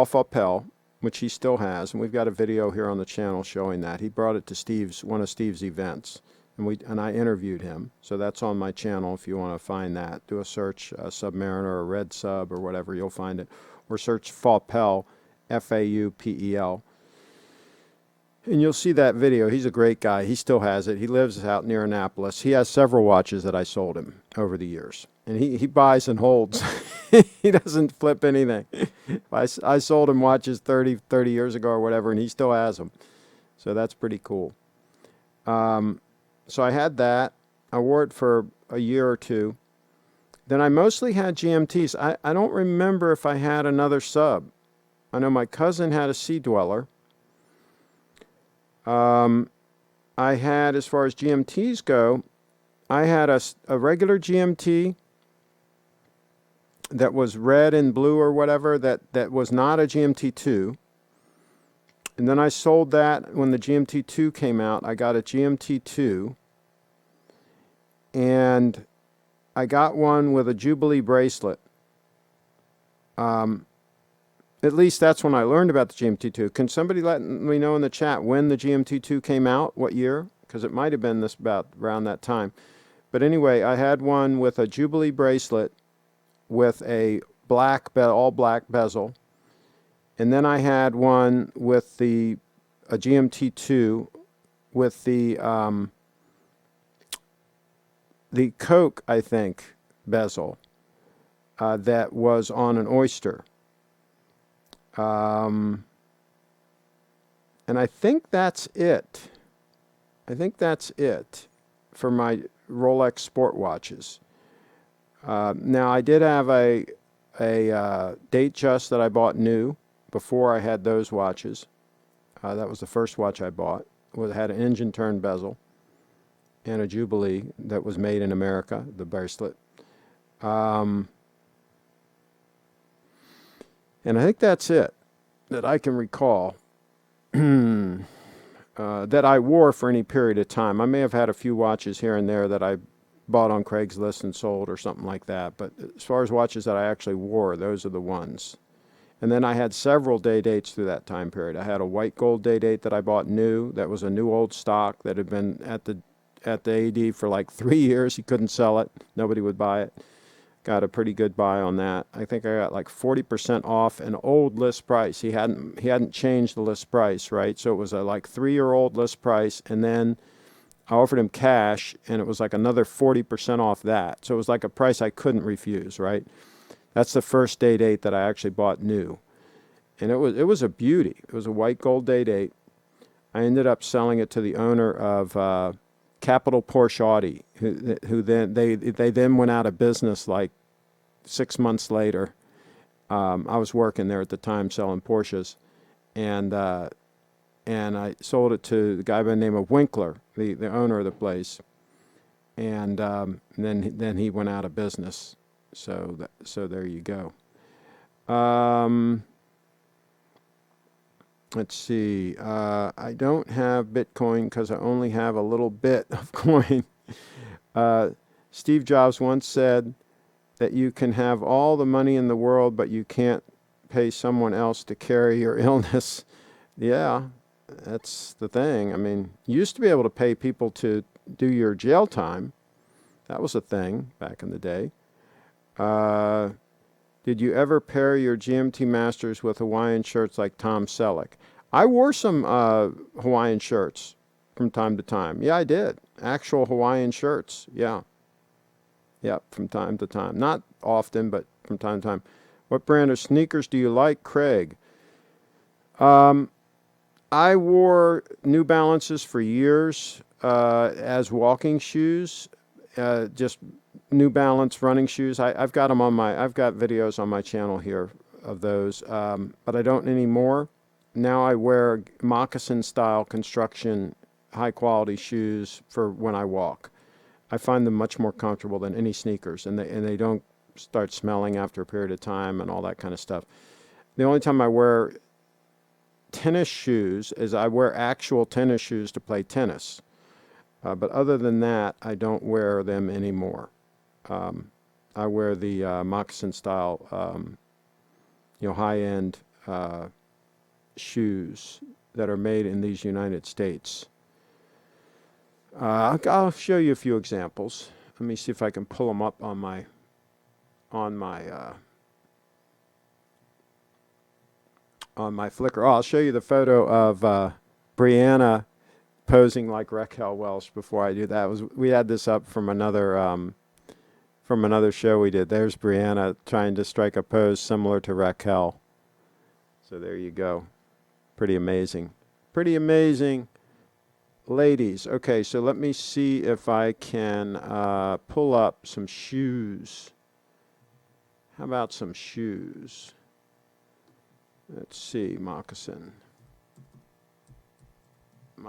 Speaker 1: Faupel, which he still has, and we've got a video here on the channel showing that. He brought it to one of Steve's events, and I interviewed him. So that's on my channel if you want to find that. Do a search, Submariner or Red Sub or whatever, you'll find it. Or search Faupel, Faupel. And you'll see that video. He's a great guy. He still has it. He lives out near Annapolis. He has several watches that I sold him over the years. And he buys and holds. He doesn't flip anything. I sold him watches 30 years ago or whatever, and he still has them. So that's pretty cool. So I had that. I wore it for a year or two. Then I mostly had GMTs. I don't remember if I had another sub. I know my cousin had a Sea Dweller. I had, as far as GMTs go, I had a regular GMT that was red and blue or whatever, that was not a GMT2. And then I sold that when the GMT2 came out. I got a GMT2. And I got one with a Jubilee bracelet. At least that's when I learned about the GMT2. Can somebody let me know in the chat when the GMT2 came out? What year? Because it might have been about around that time. But anyway, I had one with a Jubilee bracelet with a all black bezel. And then I had one with a GMT2 with the Coke, I think, bezel that was on an oyster. And I think that's it. For my Rolex sport watches. Now, I did have a Datejust that I bought new before I had those watches. That was the first watch I bought. It had an engine turn bezel and a Jubilee that was made in America, the bracelet. And I think that's it that I can recall that I wore for any period of time. I may have had a few watches here and there that I bought on Craigslist and sold or something like that. But as far as watches that I actually wore, those are the ones. And then I had several day dates through that time period. I had a white gold day date that I bought new. That was a new old stock that had been at the AD for like 3 years. He couldn't sell it. Nobody would buy it. Got a pretty good buy on that. I think I got like 40% off an old list price. He hadn't changed the list price, right? So it was a like 3-year-old list price, and then I offered him cash, and it was like another 40% off that. So it was like a price I couldn't refuse, right? That's the first day date that I actually bought new. And it was a beauty. It was a white gold day date. I ended up selling it to the owner of Capital Porsche Audi, who then they then went out of business like 6 months later. I was working there at the time selling Porsches, and I sold it to the guy by the name of Winkler, the owner of the place, and then he went out of business. So there you go. Let's see. I don't have Bitcoin because I only have a little bit of coin. Steve Jobs once said that you can have all the money in the world, but you can't pay someone else to carry your illness. Yeah, that's the thing. I mean, you used to be able to pay people to do your jail time. That was a thing back in the day. Did you ever pair your GMT Masters with Hawaiian shirts like Tom Selleck? I wore some Hawaiian shirts from time to time. Yeah, I did. Actual Hawaiian shirts. Yeah. Yeah, from time to time. Not often, but from time to time. What brand of sneakers do you like, Craig? I wore New Balances for years as walking shoes. Just New Balance running shoes. I've got them I've got videos on my channel here of those, but I don't anymore. Now I wear moccasin style construction, high quality shoes for when I walk. I find them much more comfortable than any sneakers, and they don't start smelling after a period of time and all that kind of stuff. The only time I wear tennis shoes is I wear actual tennis shoes to play tennis. But other than that, I don't wear them anymore. I wear the moccasin style, high-end shoes that are made in these United States. I'll show you a few examples. Let me see if I can pull them up on my Flickr. Oh, I'll show you the photo of Brianna posing like Raquel Welch before I do that. We had this up from another show we did. There's Brianna trying to strike a pose similar to Raquel. So there you go. Pretty amazing. Pretty amazing. Ladies, okay, so let me see if I can pull up some shoes. How about some shoes? Let's see, moccasin. And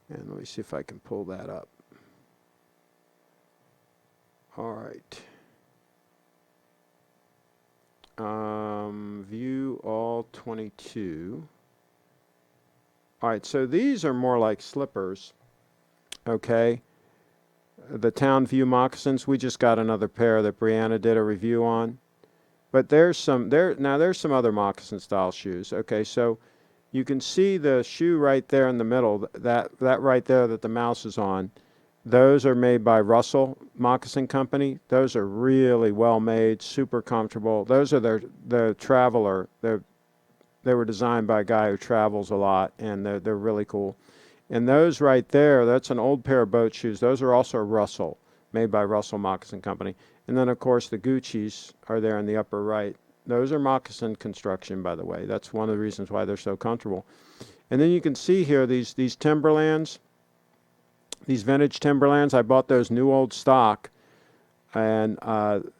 Speaker 1: let me see if I can pull that up. All right. View all 22. All right, so these are more like slippers, okay? The Town View moccasins, we just got another pair that Brianna did a review on. But there's some other moccasin style shoes. Okay, so you can see the shoe right there in the middle, that right there that the mouse is on. Those are made by Russell Moccasin Company. Those are really well made, super comfortable. Those are the Traveler. They were designed by a guy who travels a lot, and they're really cool. And those right there, that's an old pair of boat shoes. Those are also Russell, made by Russell Moccasin Company. And then, of course, the Gucci's are there in the upper right. Those are moccasin construction, by the way. That's one of the reasons why they're so comfortable. And then you can see here these Timberlands, these vintage Timberlands. I bought those new old stock, and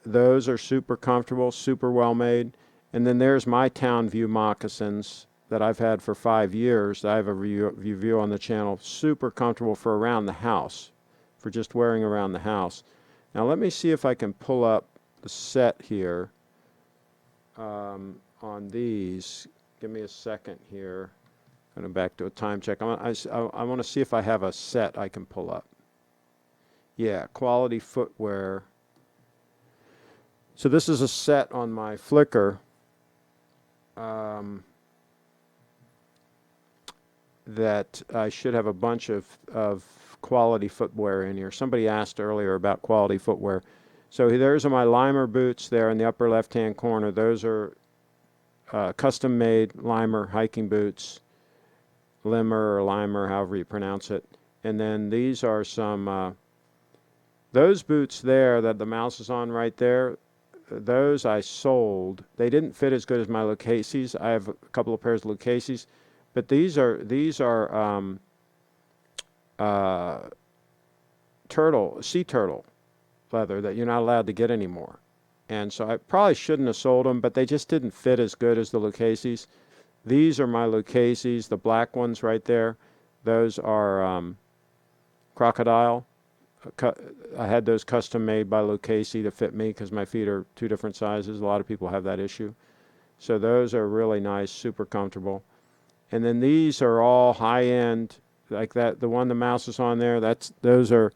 Speaker 1: those are super comfortable, super well made. And then there's my Town View moccasins that I've had for 5 years. I have a review on the channel. Super comfortable for around the house, for just wearing around the house. Now let me see if I can pull up the set here on these. Give me a second here. Going back to a time check. I want to see if I have a set I can pull up. Yeah, Quality Footwear. So this is a set on my Flickr. That I should have a bunch of quality footwear in here. Somebody asked earlier about quality footwear. So there's my Limer boots there in the upper left-hand corner. Those are custom-made Limer hiking boots. Limer or Limer, however you pronounce it. And then these are some, those boots there that the mouse is on right there, those I sold. They didn't fit as good as my Lucchese's. I have a couple of pairs of Lucchese's, but these are sea turtle leather that you're not allowed to get anymore. And so I probably shouldn't have sold them, but they just didn't fit as good as the Lucchese's. These are my Lucchese's, the black ones right there. Those are crocodile. I had those custom made by Lucchese to fit me because my feet are two different sizes. A lot of people have that issue. So those are really nice, super comfortable. And then these are all high end, like that. The one the mouse is on there. Those are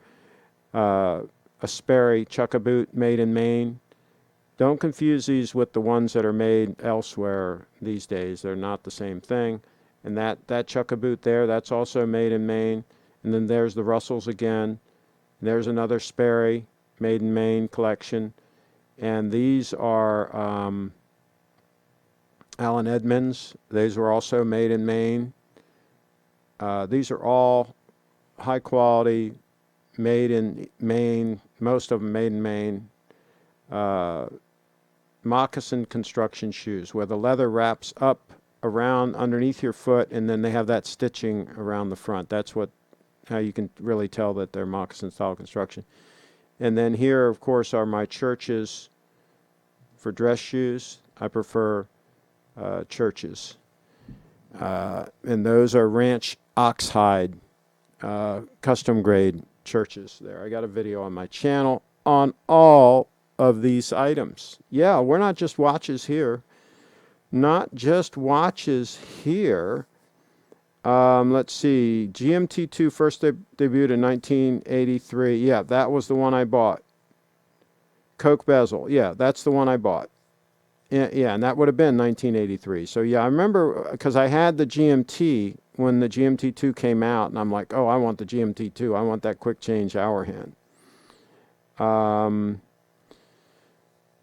Speaker 1: a Sperry Chukka boot made in Maine. Don't confuse these with the ones that are made elsewhere these days. They're not the same thing. And that Chukka boot there, that's also made in Maine. And then there's the Russells again. There's another Sperry made in Maine collection. And these are Allen Edmonds. These were also made in Maine. These are all high quality, made in Maine, most of them made in Maine. Moccasin construction shoes where the leather wraps up around underneath your foot and then they have that stitching around the front. That's how you can really tell that they're moccasin style construction. And then here, of course, are my Churches for dress shoes. I prefer Churches. And those are ranch oxhide custom grade Churches there. I got a video on my channel on all of these items. Yeah, we're not just watches here. Not just watches here. Let's see. GMT2 first debuted in 1983. Yeah, that was the one I bought. Coke bezel. Yeah, that's the one I bought. Yeah, and that would have been 1983. So yeah, I remember because I had the GMT when the GMT2 came out, and I'm like, oh, I want the GMT2. I want that quick change hour hand.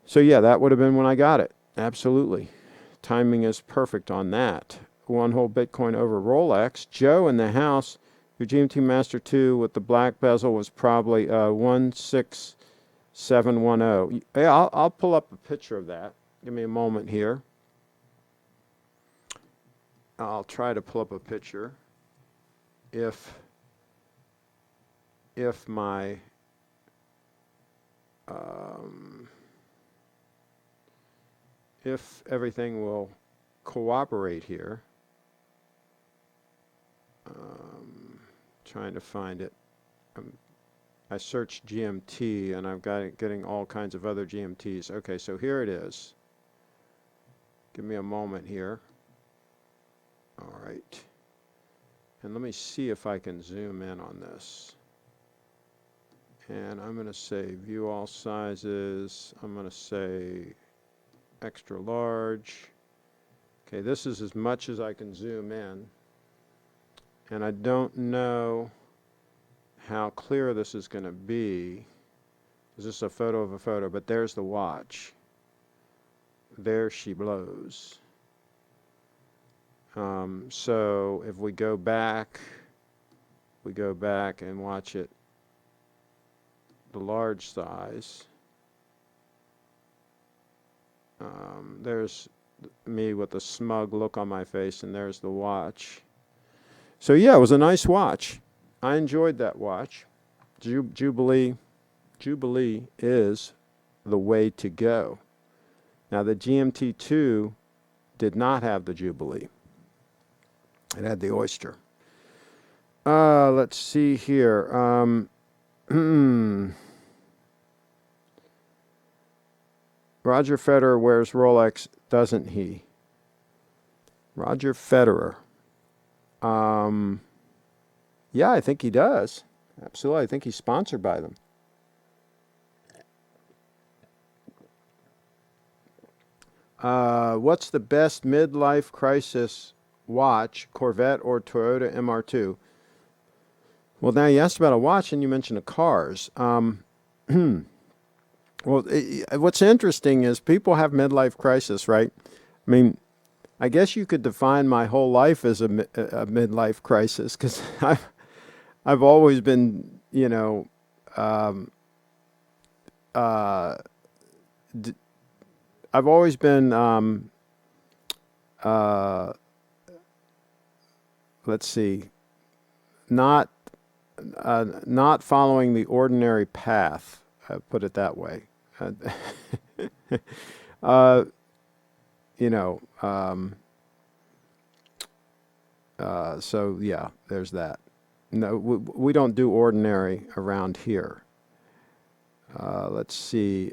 Speaker 1: So yeah, that would have been when I got it. Absolutely. Timing is perfect on that. One whole Bitcoin over Rolex. Joe in the house, your GMT Master 2 with the black bezel was probably 16710. Yeah, I'll pull up a picture of that. Give me a moment here. I'll try to pull up a picture if my if everything will cooperate here. Trying to find it. I searched GMT and I've got it getting all kinds of other GMTs. Okay, so here it is. Give me a moment here. All right. And let me see if I can zoom in on this. And I'm going to say view all sizes. I'm going to say extra large. Okay, this is as much as I can zoom in. And I don't know how clear this is going to be. Is this a photo of a photo? But there's the watch. There she blows. So if we go back and watch it, the large size. There's me with a smug look on my face, and there's the watch. So yeah, it was a nice watch. I enjoyed that watch. Jubilee is the way to go. Now the GMT2 did not have the Jubilee. It had the Oyster. Let's see here. Roger Federer wears Rolex, doesn't he? Roger Federer. Yeah, I think he does. Absolutely. I think he's sponsored by them. What's the best midlife crisis watch, Corvette or Toyota MR2? Well, now you asked about a watch and you mentioned a cars. Well, what's interesting is people have midlife crisis, right? I mean, I guess you could define my whole life as a midlife crisis because I've always been, um, uh, d- I've always been, uh, let's see, not not following the ordinary path. Put it that way. Uh, uh, you know, so yeah, there's that. No, we don't do ordinary around here. Let's see.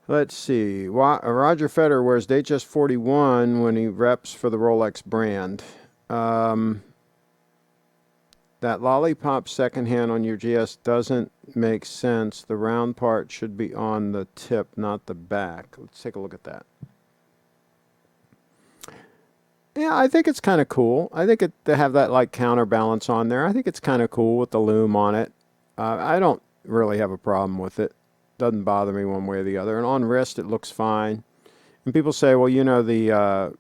Speaker 1: Let's see. Roger Federer wears Datejust 41 when he reps for the Rolex brand. Um, that lollipop secondhand on your GS doesn't make sense. The round part should be on the tip, not the back. Let's take a look at that. Yeah, I think it's kind of cool. I think to have that like counterbalance on there. I think it's kind of cool with the loom on it. I don't really have a problem with it. Doesn't bother me one way or the other. And on wrist, it looks fine. And people say, well, the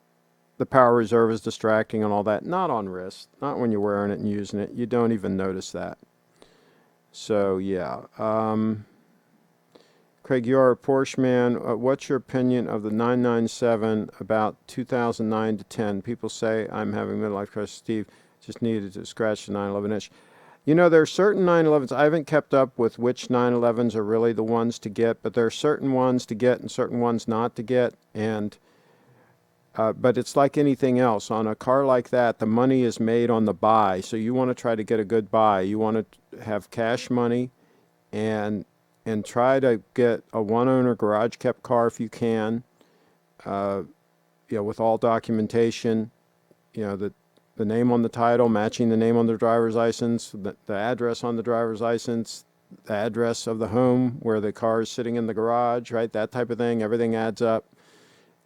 Speaker 1: power reserve is distracting and all that. Not on wrist. Not when you're wearing it and using it. You don't even notice that. So yeah. Craig, you're a Porsche man. What's your opinion of the 997 about 2009 to 10? People say I'm having midlife crisis. Steve just needed to scratch the 911 itch. There are certain 911s. I haven't kept up with which 911s are really the ones to get, but there are certain ones to get and certain ones not to get. And but it's like anything else. On a car like that, the money is made on the buy. So you want to try to get a good buy. You want to have cash money and try to get a one-owner garage-kept car if you can, with all documentation, the name on the title matching the name on the driver's license, the address on the driver's license, the address of the home where the car is sitting in the garage, right? That type of thing. Everything adds up.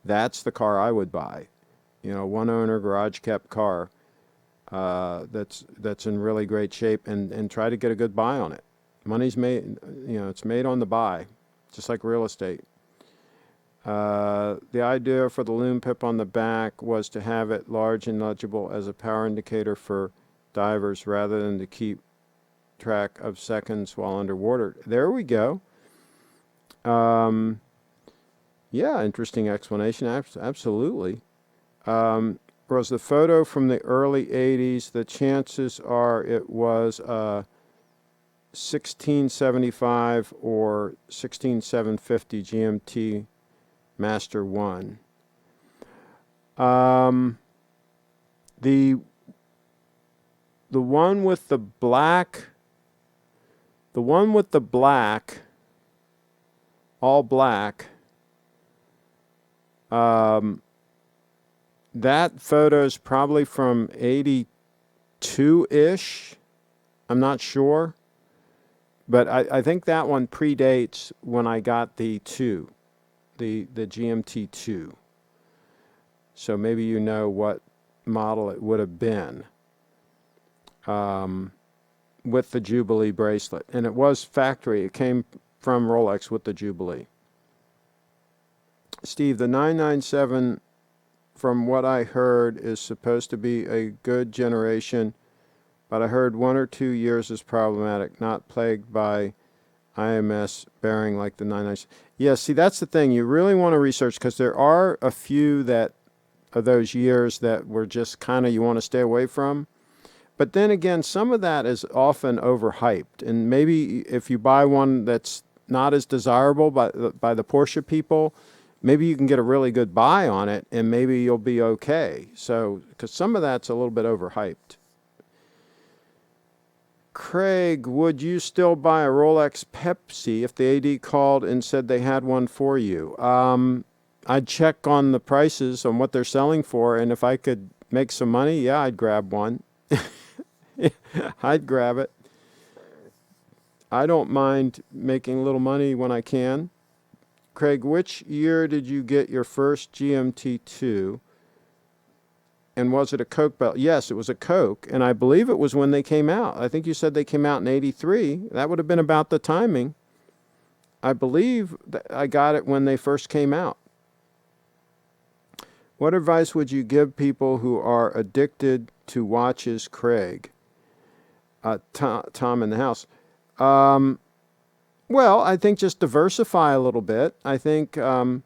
Speaker 1: That's the car I would buy. One-owner garage-kept car that's in really great shape, and try to get a good buy on it. Money's made, it's made on the buy, just like real estate. The idea for the loom pip on the back was to have it large and legible as a power indicator for divers rather than to keep track of seconds while underwater. There we go. Yeah, interesting explanation. Absolutely. Was the photo from the early 80s, the chances are it was 16755 or 16750 GMT Master 1. The one with the black, all black, that photo's probably from 82-ish. I'm not sure. But I think that one predates when I got the GMT 2. So maybe you know what model it would have been with the Jubilee bracelet. And it was factory. It came from Rolex with the Jubilee. Steve, the 997, from what I heard, is supposed to be a good generation, but I heard 1 or 2 years is problematic, not plagued by IMS bearing like the 997. Yeah, see, that's the thing. You really want to research, because there are a few that of those years that were just kind of you want to stay away from. But then again, some of that is often overhyped. And maybe if you buy one that's not as desirable by the Porsche people, maybe you can get a really good buy on it, and maybe you'll be okay. So, because some of that's a little bit overhyped. Craig, would you still buy a Rolex Pepsi if the AD called and said they had one for you? I'd check on the prices on what they're selling for, and if I could make some money, yeah, I'd grab one. I'd grab it. I don't mind making a little money when I can. Craig, which year did you get your first GMT2? And was it a Coke belt? Yes, it was a Coke, and I believe it was when they came out. I think you said they came out in 83. That would have been about the timing. I believe that I got it when they first came out. What advice would you give people who are addicted to watches, Craig? Tom in the house. Well, I think just diversify a little bit. I think, don't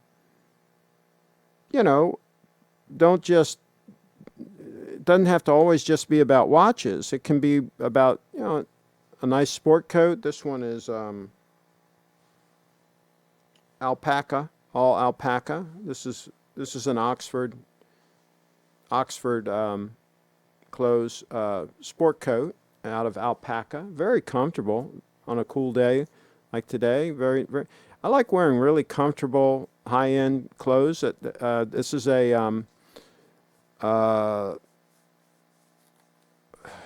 Speaker 1: just, it doesn't have to always just be about watches. It can be about, a nice sport coat. This one is alpaca, all alpaca. This is an Oxford clothes sport coat out of alpaca. Very comfortable on a cool day like today. Very, very. I like wearing really comfortable high-end clothes. This is a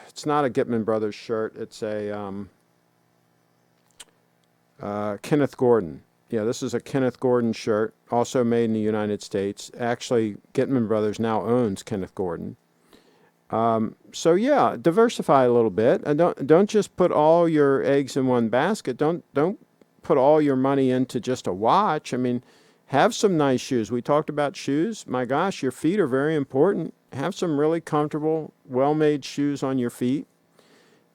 Speaker 1: it's not a Gitman Brothers shirt. It's a Kenneth Gordon. Yeah, this is a Kenneth Gordon shirt, also made in the United States. Actually, Gitman Brothers now owns Kenneth Gordon. So yeah, diversify a little bit, and don't just put all your eggs in one basket. Don't put all your money into just a watch. I mean, have some nice shoes. We talked about shoes. My gosh, your feet are very important. Have some really comfortable, well-made shoes on your feet.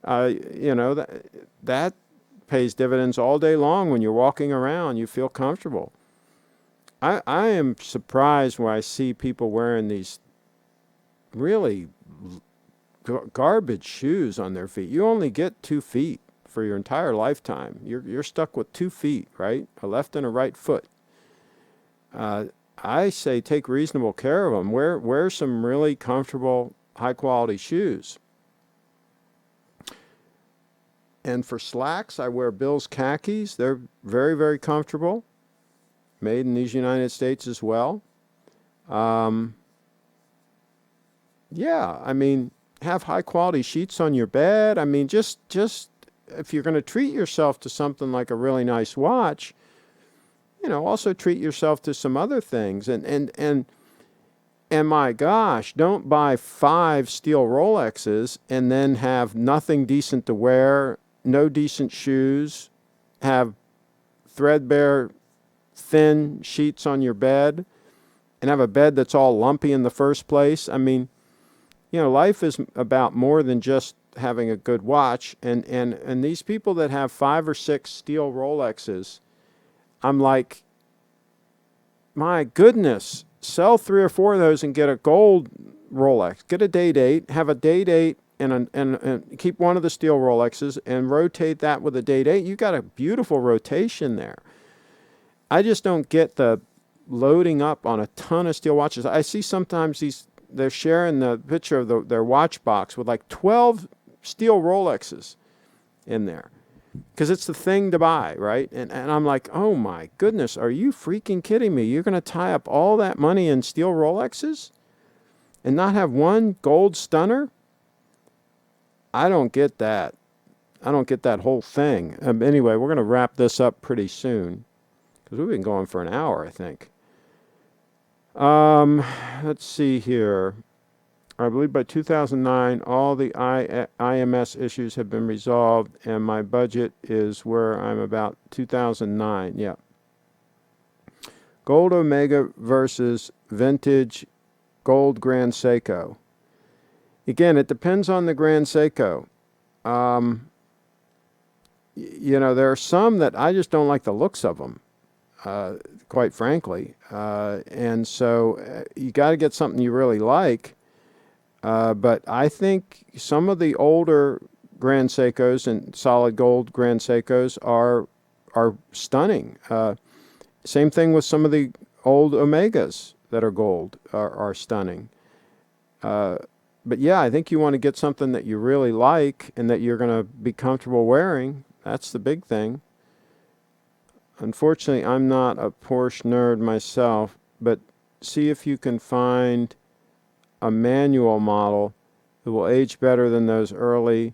Speaker 1: That pays dividends all day long when you're walking around. You feel comfortable. I am surprised when I see people wearing these really garbage shoes on their feet. You only get 2 feet for your entire lifetime. You're stuck with 2 feet, right? A left and a right foot. I say take reasonable care of them. Wear some really comfortable, high-quality shoes. And for slacks, I wear Bill's khakis. They're very, very comfortable. Made in these United States as well. Yeah, I mean, have high-quality sheets on your bed. I mean, just if you're going to treat yourself to something like a really nice watch, also treat yourself to some other things. And my gosh, don't buy 5 steel Rolexes and then have nothing decent to wear, no decent shoes, have threadbare, thin sheets on your bed, and have a bed that's all lumpy in the first place. I mean, life is about more than just having a good watch. And these people that have 5 or 6 steel Rolexes, I'm like, my goodness, sell 3 or 4 of those and get a gold Rolex. Get a day date, have a day date, and keep one of the steel Rolexes and rotate that with a day date. You got a beautiful rotation there. I just don't get the loading up on a ton of steel watches. I see sometimes they're sharing the picture of their watch box with like 12 steel Rolexes in there because it's the thing to buy, right? And I'm like, oh my goodness, are you freaking kidding me? You're going to tie up all that money in steel Rolexes and not have one gold stunner? I don't get that. I don't get that whole thing. Anyway, we're going to wrap this up pretty soon because we've been going for an hour, I think. Let's see here. I believe by 2009, all the IMS issues have been resolved, and my budget is where I'm about 2009. Yeah. Gold Omega versus vintage gold Grand Seiko. Again, it depends on the Grand Seiko. There are some that I just don't like the looks of them. Quite frankly. And so you got to get something you really like. But I think some of the older Grand Seikos and solid gold Grand Seikos are stunning. Same thing with some of the old Omegas that are gold are stunning. But yeah, I think you want to get something that you really like and that you're going to be comfortable wearing. That's the big thing. Unfortunately, I'm not a Porsche nerd myself, but see if you can find a manual model that will age better than those early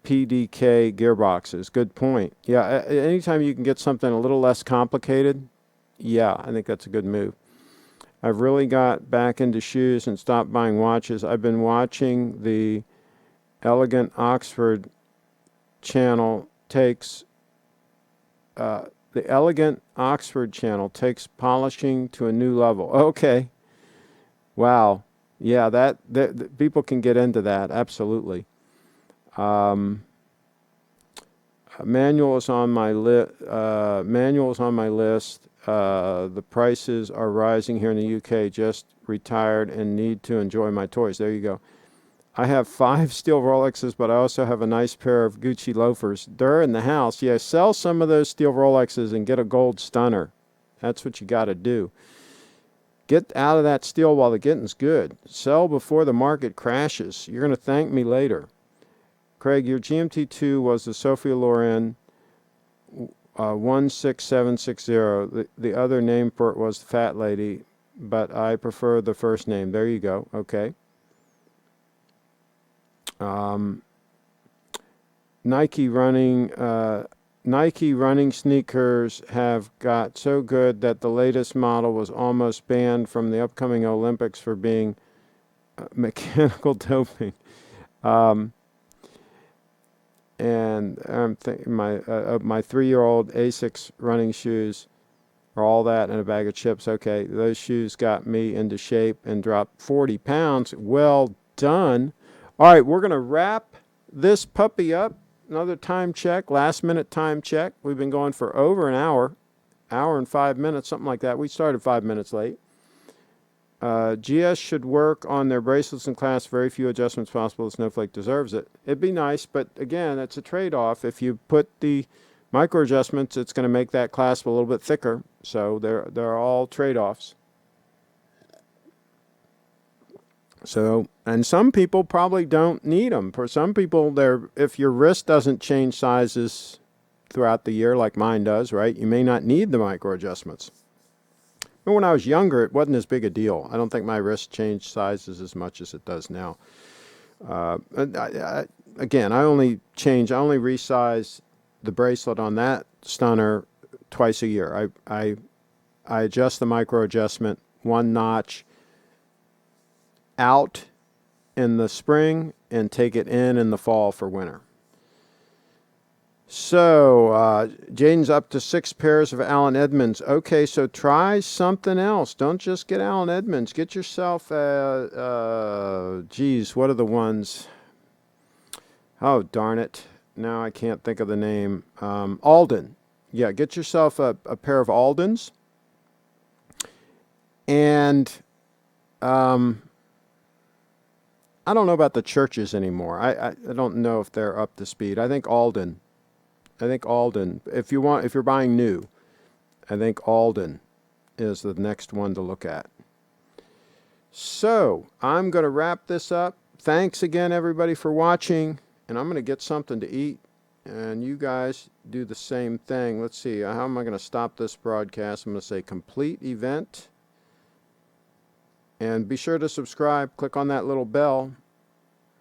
Speaker 1: PDK gearboxes. Good point. Yeah, anytime you can get something a little less complicated, yeah, I think that's a good move. I've really got back into shoes and stopped buying watches. I've been watching the Elegant Oxford channel takes polishing to a new level. Okay. Wow. Yeah, that people can get into that, absolutely. Um, Manual is on my manual is on my list. The prices are rising here in the UK. Just retired and need to enjoy my toys. There you go. I have 5 steel Rolexes, but I also have a nice pair of Gucci loafers. They're in the house. Yeah, sell some of those steel Rolexes and get a gold stunner. That's what you got to do. Get out of that steel while the getting's good. Sell before the market crashes. You're going to thank me later. Craig, your GMT2 was the Sophia Loren 16760. The other name for it was the Fat Lady, but I prefer the first name. There you go. Okay. Nike running sneakers have got so good that the latest model was almost banned from the upcoming Olympics for being mechanical doping. And I'm thinking my 3-year-old Asics running shoes are all that and a bag of chips. Okay, those shoes got me into shape and dropped 40 pounds. Well done. All right, we're going to wrap this puppy up. Another time check, last minute time check. We've been going for over an hour and 5 minutes, something like that. We started 5 minutes late. GS should work on their bracelets and clasps. Very few adjustments possible. Snowflake deserves it. It'd be nice, but again, it's a trade-off. If you put the micro adjustments, it's going to make that clasp a little bit thicker. So they're all trade-offs. So, and some people probably don't need them. For some people, if your wrist doesn't change sizes throughout the year like mine does, right, you may not need the micro adjustments. But when I was younger, it wasn't as big a deal. I don't think my wrist changed sizes as much as it does now. Again, I only resize the bracelet on that stunner twice a year. I adjust the micro adjustment 1 notch out in the spring and take it in the fall for winter. So, Jaden's up to 6 pairs of Allen Edmonds. Okay, so try something else. Don't just get Allen Edmonds. Get yourself, what are the ones? Oh, darn it. Now I can't think of the name. Alden. Yeah, get yourself a pair of Aldens. And I don't know about the churches anymore. I don't know if they're up to speed. I think Alden. If you're buying new, I think Alden is the next one to look at. So I'm going to wrap this up. Thanks again, everybody, for watching. And I'm going to get something to eat. And you guys do the same thing. Let's see. How am I going to stop this broadcast? I'm going to say complete event. And be sure to subscribe. Click on that little bell.